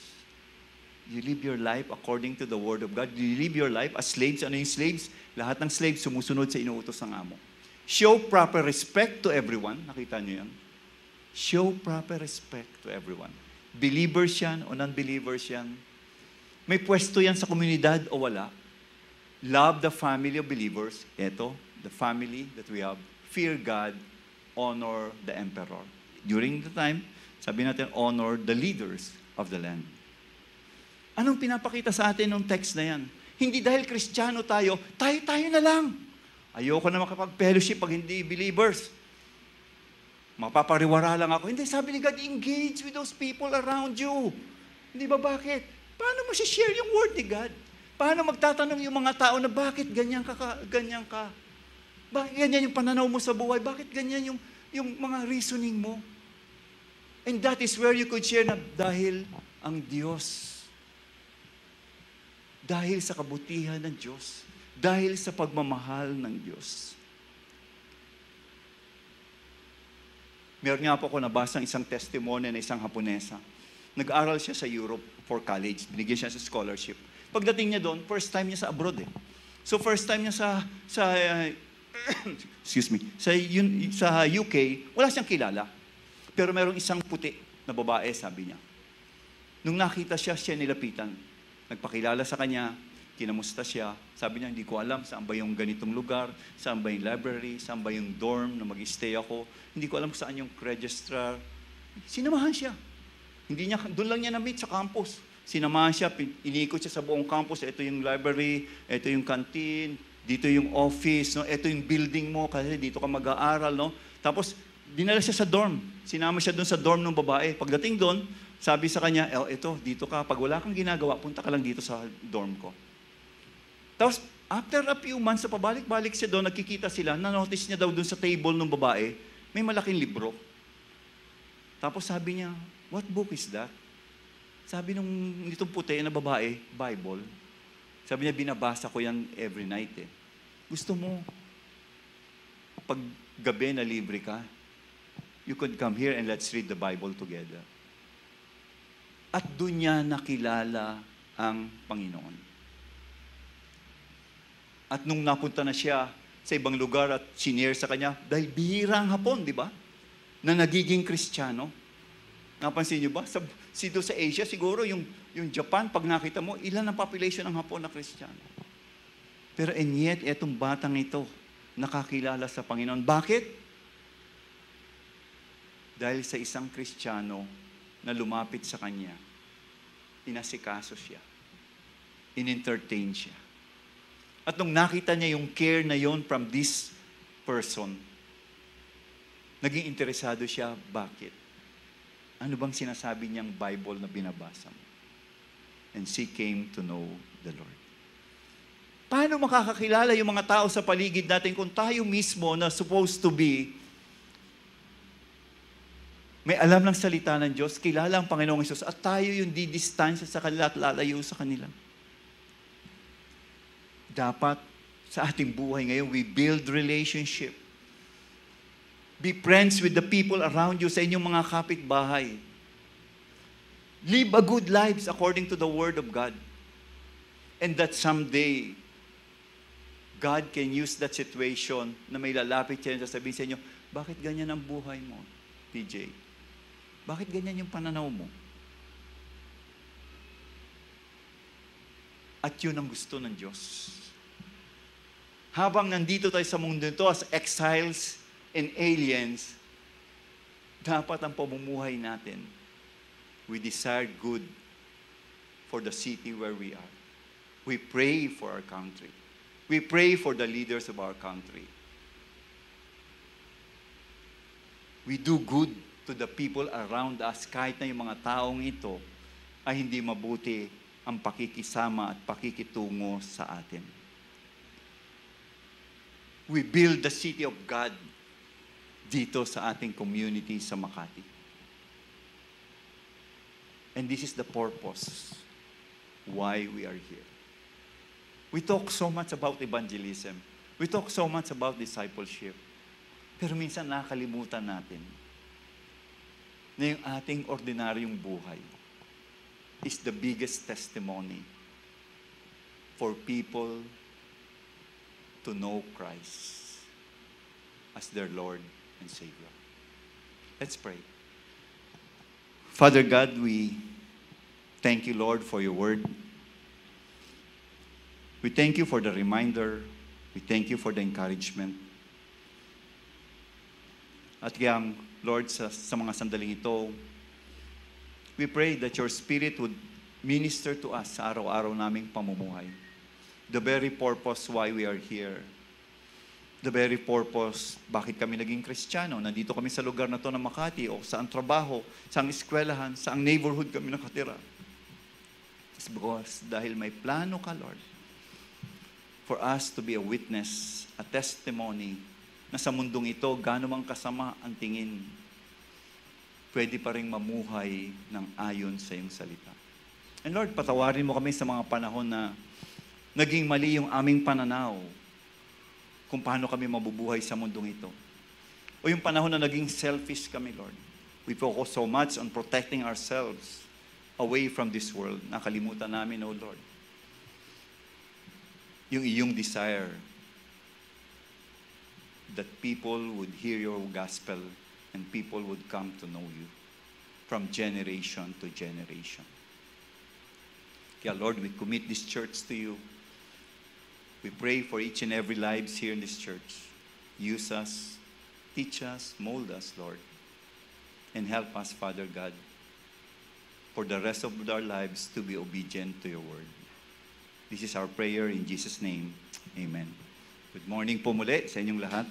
You live your life according to the Word of God. You live your life as slaves. Ano yung slaves? Lahat ng slaves sumusunod sa inuutos ng amo. Show proper respect to everyone. Nakita niyo yan? Show proper respect to everyone. Believers yan o non-believers yan. May pwesto yan sa komunidad o wala. Love the family of believers. Ito, the family that we have. Fear God, honor the emperor. During the time, sabi natin, honor the leaders of the land. Anong pinapakita sa atin ng text na yan? Hindi dahil Kristiyano tayo, tayo na lang. Ayoko na makapag-fellowship pag hindi believers. Mapapariwara lang ako. Hindi, sabi ni God, engage with those people around you. Hindi ba bakit? Paano mo share yung word ni God? Paano magtatanong yung mga tao na bakit ganyan ka? Bakit ganyan yung pananaw mo sa buhay? Bakit ganyan yung mga reasoning mo? And that is where you could share na dahil ang Diyos, dahil sa kabutihan ng Diyos, dahil sa pagmamahal ng Diyos. Meron nga po ako nabasang isang testimony na isang Haponesa. Nag-aral siya sa Europe for college. Binigyan siya sa scholarship. Pagdating niya doon, first time niya sa abroad eh. So first time niya sa UK, wala siyang kilala. Pero merong isang puti na babae, sabi niya. Nung nakita siya nilapitan. Nagpakilala sa kanya, kinamusta siya. Sabi niya, hindi ko alam saan ba yung ganitong lugar, saan ba yung library, saan ba yung dorm na mag-stay ako. Hindi ko alam saan yung registrar. Sinamahan siya. Doon lang niya na-meet sa campus. Sinamahan siya, inikot siya sa buong campus. Ito yung library, ito yung canteen, dito yung office, no? Ito yung building mo kasi dito ka mag-aaral. No? Tapos, dinala siya sa dorm. Sinama siya doon sa dorm ng babae. Pagdating doon, sabi sa kanya, ito, dito ka. Pag wala kang ginagawa, punta ka lang dito sa dorm ko. Tapos, after a few months, pabalik-balik siya doon, nagkikita sila, na-notice niya daw doon sa table ng babae, may malaking libro. Tapos sabi niya, what book is that? Sabi nitong puti na babae, Bible. Sabi niya, binabasa ko yan every night eh. Gusto mo, pag gabi na libre ka, you could come here and let's read the Bible together. At doon niya nakilala ang Panginoon. At nung napunta na siya sa ibang lugar at senior sa kanya, dahil bihirang Hapon, di ba? Na nagiging Kristiyano. Napansin niyo ba? Dito sa Asia, siguro yung Japan, pag nakita mo, ilan ang population ng Hapon na Kristiyano? Pero and yet, etong batang ito, nakakilala sa Panginoon. Bakit? Dahil sa isang Kristiyano na lumapit sa kanya, inasikaso siya, in-entertain siya. At nung nakita niya yung care na yon from this person, naging interesado siya, bakit? Ano bang sinasabi niyang Bible na binabasa mo? And she came to know the Lord. Paano makakakilala yung mga tao sa paligid natin kung tayo mismo na supposed to be may alam ng salita ng Diyos, kilala ang Panginoong Hesus, at tayo yung didistansya sa kanila at lalayo sa kanila? Dapat sa ating buhay ngayon, we build relationship. Be friends with the people around you, sa inyong mga kapitbahay. Live a good lives according to the Word of God. And that someday, God can use that situation na may lalapit siya at sasabihin sa inyo, bakit ganyan ang buhay mo, PJ? Bakit ganyan yung pananaw mo? At yun ang gusto ng Diyos. Habang nandito tayo sa mundo ito as exiles and aliens, dapat ang pamumuhay natin, we desire good for the city where we are. We pray for our country. We pray for the leaders of our country. We do good to the people around us kahit na yung mga taong ito ay hindi mabuti ang pakikisama at pakikitungo sa atin. We build the city of God dito sa ating community sa Makati. And this is the purpose why we are here. We talk so much about evangelism. We talk so much about discipleship. Pero minsan nakakalimutan natin na yung ating ordinaryong buhay is the biggest testimony for people to know Christ as their Lord and Savior. Let's pray. Father God, we thank you, Lord, for your word. We thank you for the reminder. We thank you for the encouragement. At kaya, Lord, sa mga sandaling ito, we pray that your Spirit would minister to us sa araw-araw naming pamumuhay. The very purpose why we are here. The very purpose bakit kami naging Kristiyano. Nandito kami sa lugar na to ng Makati o saan trabaho, saan eskwelahan, saan neighborhood kami nakatira. It's because dahil may plano ka, Lord, for us to be a witness, a testimony, na sa mundong ito, gaano mang kasama ang tingin, pwede pa rin mamuhay ng ayon sa iyong salita. And Lord, patawarin mo kami sa mga panahon na naging mali yung aming pananaw kung paano kami mabubuhay sa mundong ito. O yung panahon na naging selfish kami, Lord. We focus so much on protecting ourselves away from this world. Nakalimutan namin, O Lord, yung iyong desire that people would hear your gospel and people would come to know you from generation to generation. Kaya Lord, we commit this church to you. We pray for each and every lives here in this church. Use us, teach us, mold us, Lord, and help us, Father God, for the rest of our lives to be obedient to your word. This is our prayer in Jesus' name. Amen. Good morning po muli sa inyong lahat.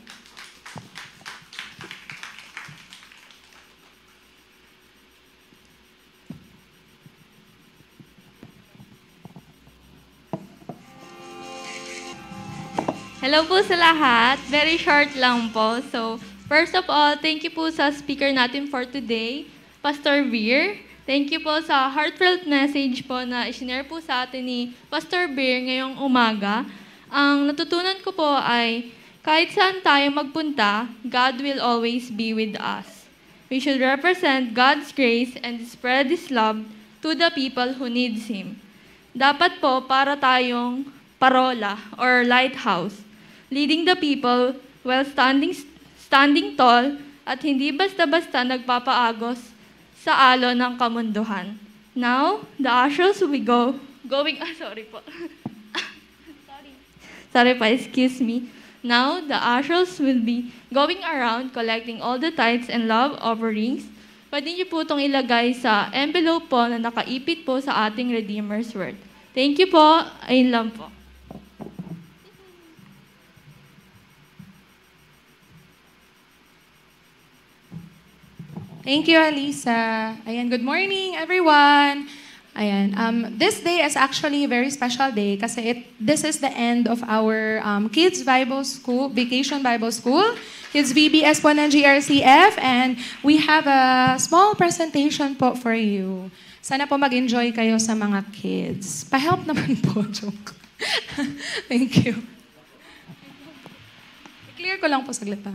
Hello po sa lahat. Very short lang po. So, first of all, thank you po sa speaker natin for today, Pastor Beer. Thank you po sa heartfelt message po na isinare po sa atin ni Pastor Beer ngayong umaga. Ang natutunan ko po ay kahit saan tayo magpunta, God will always be with us. We should represent God's grace and spread His love to the people who needs Him. Dapat po para tayong parola or lighthouse, leading the people while standing tall at hindi basta-basta nagpapaagos sa alon ng kamunduhan. Now, the ushers will be sorry po. Sorry po, excuse me. Now, the ushers will be going around collecting all the tithes and love offerings. Pwede niyo po itong ilagay sa envelope po na nakaipit po sa ating Redeemer's Word. Thank you po. Ayun lang po. Thank you, Alisa. Ayan, good morning, everyone. Ayan, this day is actually a very special day kasi this is the end of our Kids Bible School, Vacation Bible School, Kids VBS po ng GRCF, and we have a small presentation po for you. Sana po mag-enjoy kayo sa mga kids. Pa-help naman po, joke. Thank you. I-clear ko lang po saglit pa.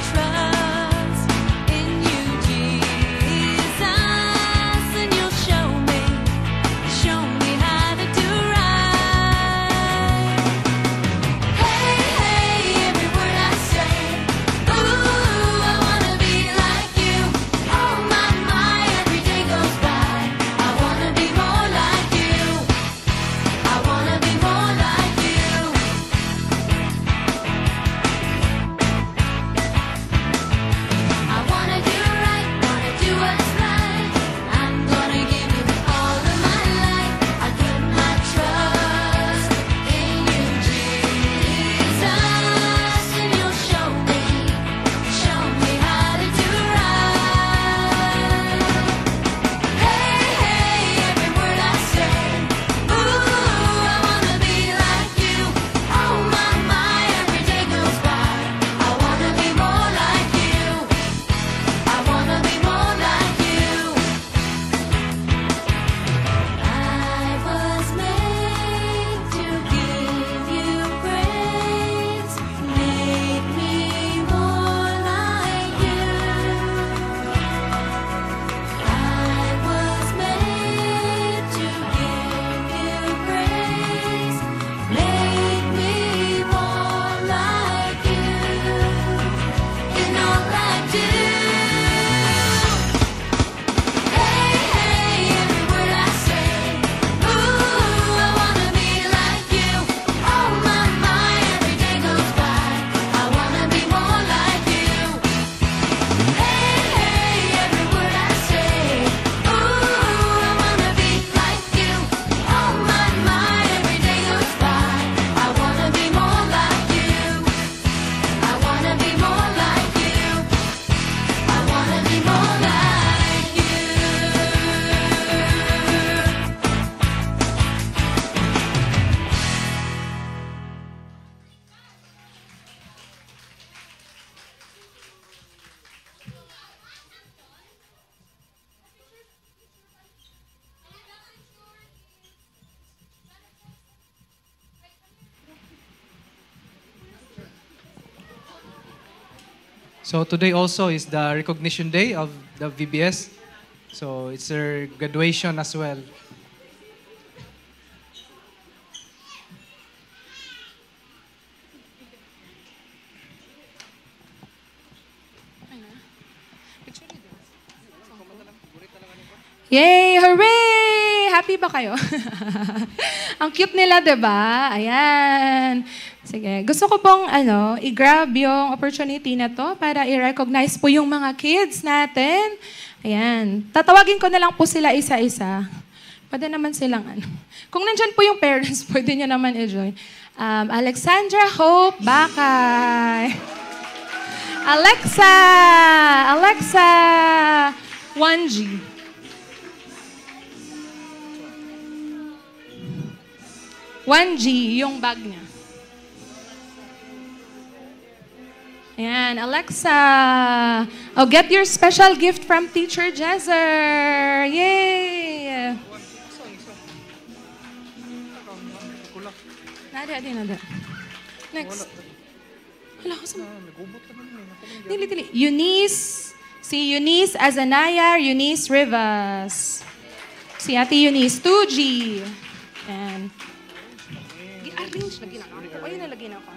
Trust in you, Jesus, and So today also is the recognition day of the VBS. So it's their graduation as well. Yay! Hooray! Happy ba kayo? Ang cute nila, 'di ba? Ayan. Sige. Gusto ko pong i-grab yung opportunity na to para i-recognize po yung mga kids natin. Ayan. Tatawagin ko na lang po sila isa-isa. Pwede naman silang Kung nandyan po yung parents, pwede nyo naman i-join. Alexandra Hope Bakay. Alexa 1G. Yung bag niya. Ayan, Alexa. Oh, get your special gift from Teacher Jezer. Yay! Nada. Next. Wala ko sa... Dili. Eunice. Si Eunice Azanaya, Eunice Rivas. Si Ate Eunice, 2G. Ayan. Ayun, nalagyan ako.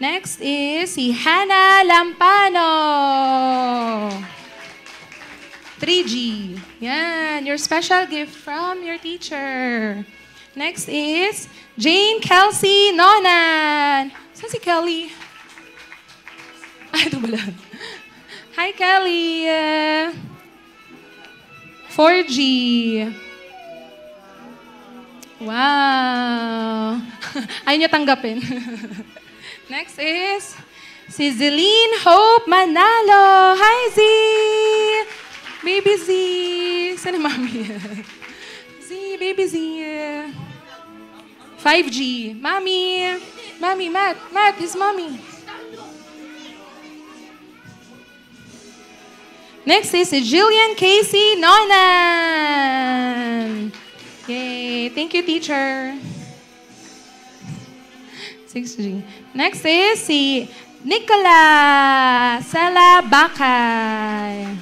Next is si Hannah Lampano. 3G. Yan, your special gift from your teacher. Next is Jane Kelsey Nonan. Saan si Kelly? Ito pala. Hi, Kelly. 4G. Wow. Ayaw niya tanggapin. Next is si Zeline Hope Manalo. Hi, Z! Baby Z. Saan ang mami? Z, baby Z. 5G. Mami, Matt is mommy. Next is si Jillian Casey Nonan. Yay. Thank you, teacher. 6G. Next is si Nicola Sala Bakay.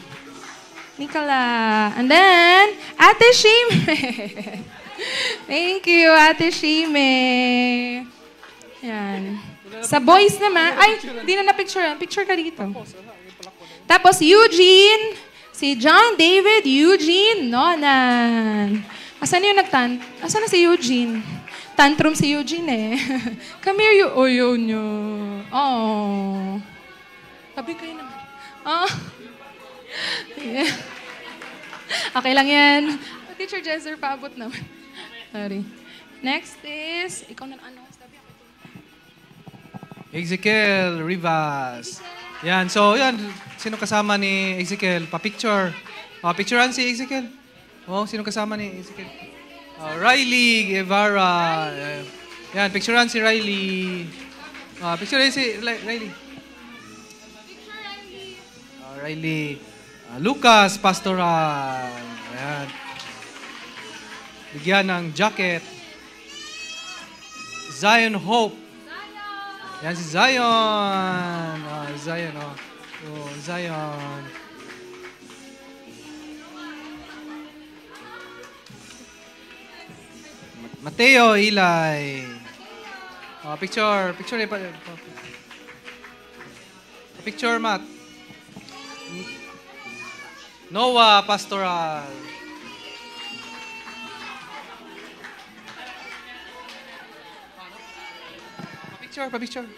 Nicola. And then, Ate Shime. Thank you, Ate Shime. Yan. Sa boys naman, ay, hindi na na-picture. Picture ka dito. Tapos Eugene, si John David Eugene Nonan. Asan yung Asan na si Eugene? Tantrum si Eugene eh. Come here, yun nyo. Oh. Tabi kayo naman. Oh. Yeah. Okay lang yan. Teacher Jezer, paabot naman. Sorry. Next is, ikaw na Ezekiel Rivas. Yan, so yan. Sino kasama ni Ezekiel? Pa-picture. Picturean si Ezekiel. Oh, sino kasama ni Ezekiel? Riley Guevara. Yan, picturean si Riley. Picturean si Riley. Riley. Lucas Pastoral. Ayan. Bigyan ng jacket. Zion Hope. Yan si Zion. Zion. Zion. Mateo Ilay. Picture. Picture, Matt. Noah Pastoral. Pa-picture.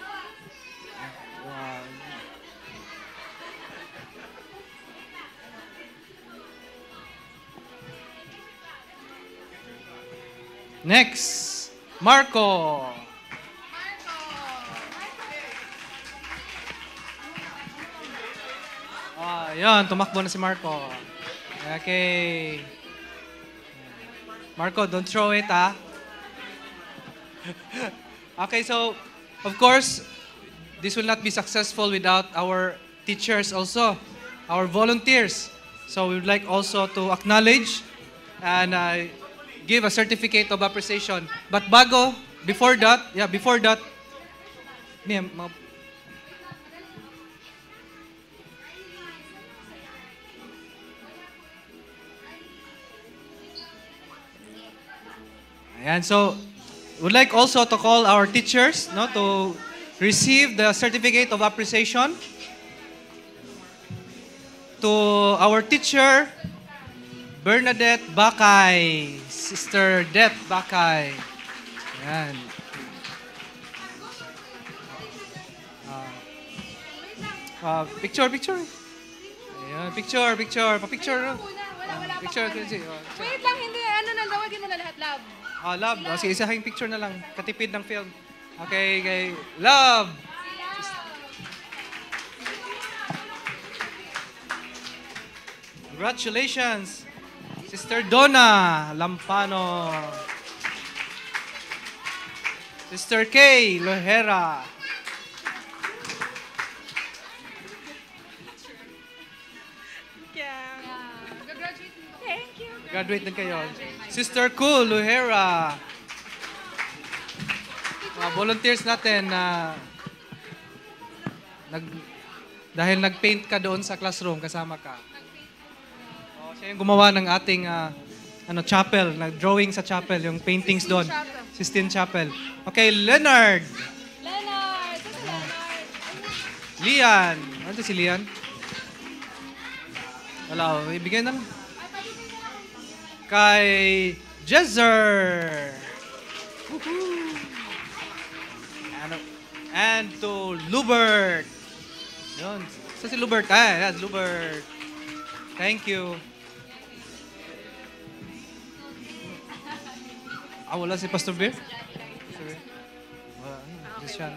Next, Marco. Yan, tumakbo na si Marco. Okay. Marco, don't throw it, Okay, so, of course, this will not be successful without our teachers also, our volunteers. So we would like also to acknowledge and give a certificate of appreciation. But before that, Ayan, so, would like also to call our teachers, no, to receive the certificate of appreciation. To our teacher, Bernadette Bakay, Sister Det Bakay. Ayan. Picture. Ayan, picture. Pa-picture. Wala Picture. Wait lang, hindi. Ano na, tawagin mo na lahat, love. Love. Sige, isahing picture na lang. Katipid ng film. Okay. Love. Congratulations, Sister Donna Lampano. Sister Kay Lohera. Graduate din kayo. Sister Cool Lohera. Mga volunteers natin na dahil nag-paint ka doon sa classroom, kasama ka. Siya yung gumawa ng ating chapel, nag-drawing sa chapel, yung paintings doon. Sistine Chapel. Okay, Leonard. Lian. Ano si Lian? Wala, ibigay na lang. Kay Jezer. And to Lubert. Yun. Sa si Lubert? Yes, Lubert. Thank you. Wala si Pastor Bear? Just siya.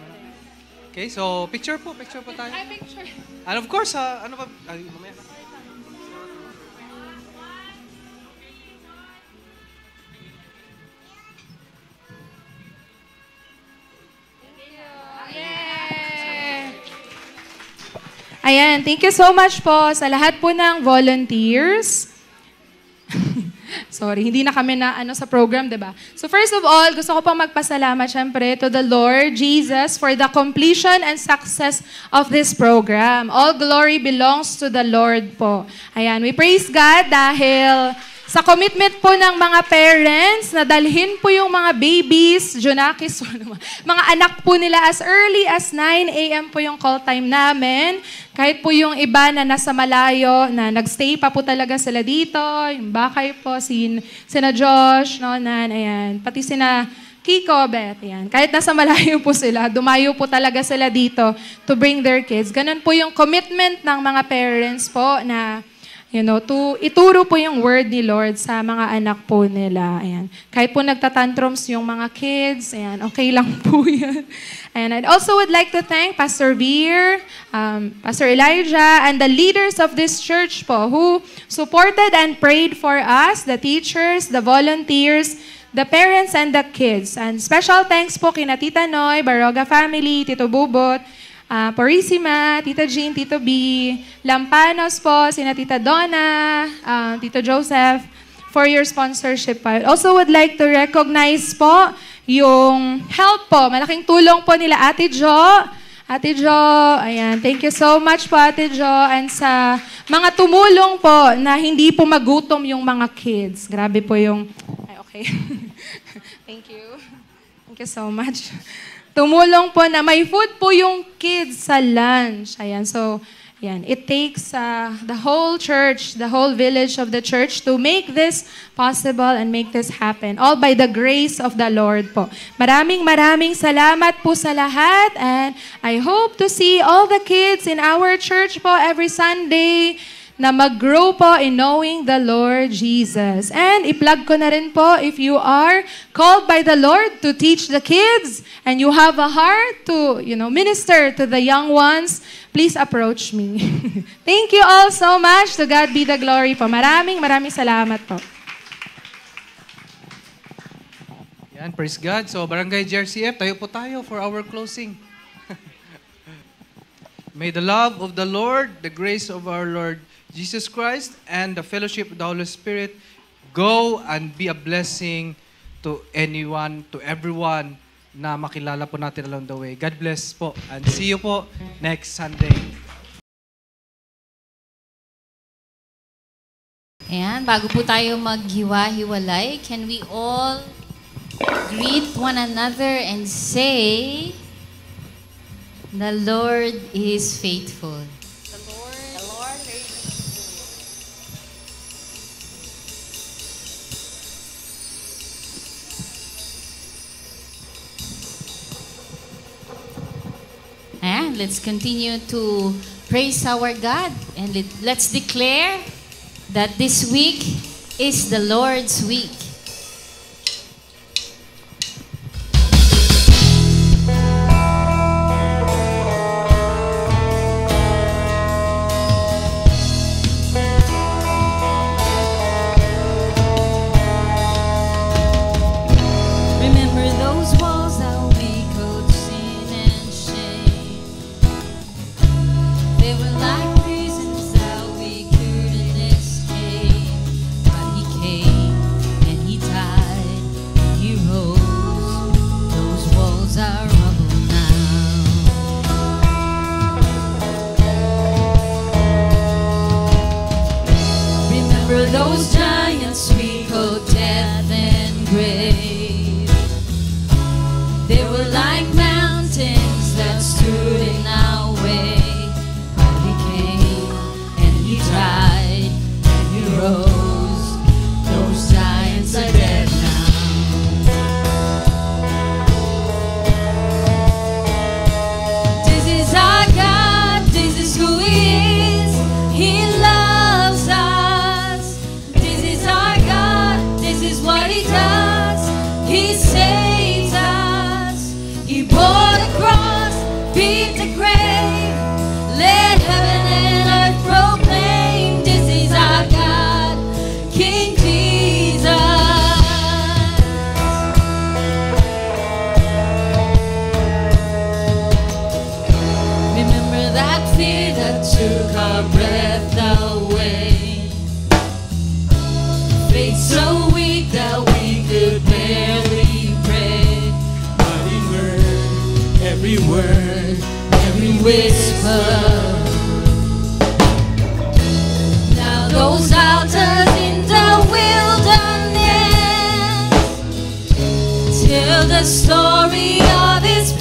Okay, so picture po tayo. Picture. And of course, ano ba? Mamaya na. Ayan, thank you so much po sa lahat po ng volunteers. Sorry, hindi na kami na sa program, diba? So first of all, gusto ko pong magpasalamat syempre to the Lord Jesus for the completion and success of this program. All glory belongs to the Lord po. Ayan, we praise God dahil sa commitment po ng mga parents na dalhin po yung mga babies, Junakis, mga anak po nila as early as 9 a.m. po yung call time namin. Kahit po yung iba na nasa malayo, na nagstay pa po talaga sila dito, yung Bakay po, sina Josh, Nonan, ayan, pati sina Kiko, Beth, ayan. Kahit nasa malayo po sila, dumayo po talaga sila dito to bring their kids. Ganun po yung commitment ng mga parents po na to ituro po yung word ni Lord sa mga anak po nila. Ayan. Kahit po nagtatantrums yung mga kids, ayan, okay lang po yan. And I'd also would like to thank Pastor Veer, Pastor Elijah, and the leaders of this church po who supported and prayed for us, the teachers, the volunteers, the parents, and the kids. And special thanks po kina Tita Noy, Baroga family, Tito Bubot, Purisima, Tita Jean, Tito B, Lampanos po, sina Tita Donna, Tito Joseph, for your sponsorship. I also would like to recognize po yung help po. Malaking tulong po nila Ate Jo. Ate Jo, ayan, thank you so much po Ate Jo. And sa mga tumulong po na hindi po magutom yung mga kids. Grabe po yung, okay. Thank you. Thank you so much. Tumulong po na may food po yung kids sa lunch. Ayan, so, ayan, it takes the whole church, the whole village of the church to make this possible and make this happen. All by the grace of the Lord po. Maraming salamat po sa lahat, and I hope to see all the kids in our church po every Sunday na mag-grow po in knowing the Lord Jesus. And i-plug ko na rin po, if you are called by the Lord to teach the kids and you have a heart to, minister to the young ones, please approach me. Thank you all so much. To God be the glory po. Maraming salamat po. Yan, praise God. So, Barangay JRCF, tayo po tayo for our closing. May the love of the Lord, the grace of our Lord Jesus Christ, and the fellowship of the Holy Spirit go and be a blessing to anyone, to everyone na makilala po natin along the way. God bless po, and see you po next Sunday. Ayan, bago po tayo maghiwa-hiwalay, can we all Greet one another and say, the Lord is faithful. And let's continue to praise our God, and let's declare that this week is the Lord's week. Remember those walls that we could sin and shame. They were like prisons that we couldn't escape. But He came and He died and He rose. Those walls are rubble now. Remember those giants we called death and grave. They were like mountains that stood in our way. But He came and He died and He rose. Those giants are dead now. This is our God, this is who He is. He loves us. This is our God, this is what He does. He saves us. He bore the cross, beat the grave. Let heaven and earth proclaim, this is our God, King Jesus. Remember that fear that took our breath away. Faith so weak that we could barely pray. But He heard every word, every whisper. Now those altars in the wilderness tell the story of His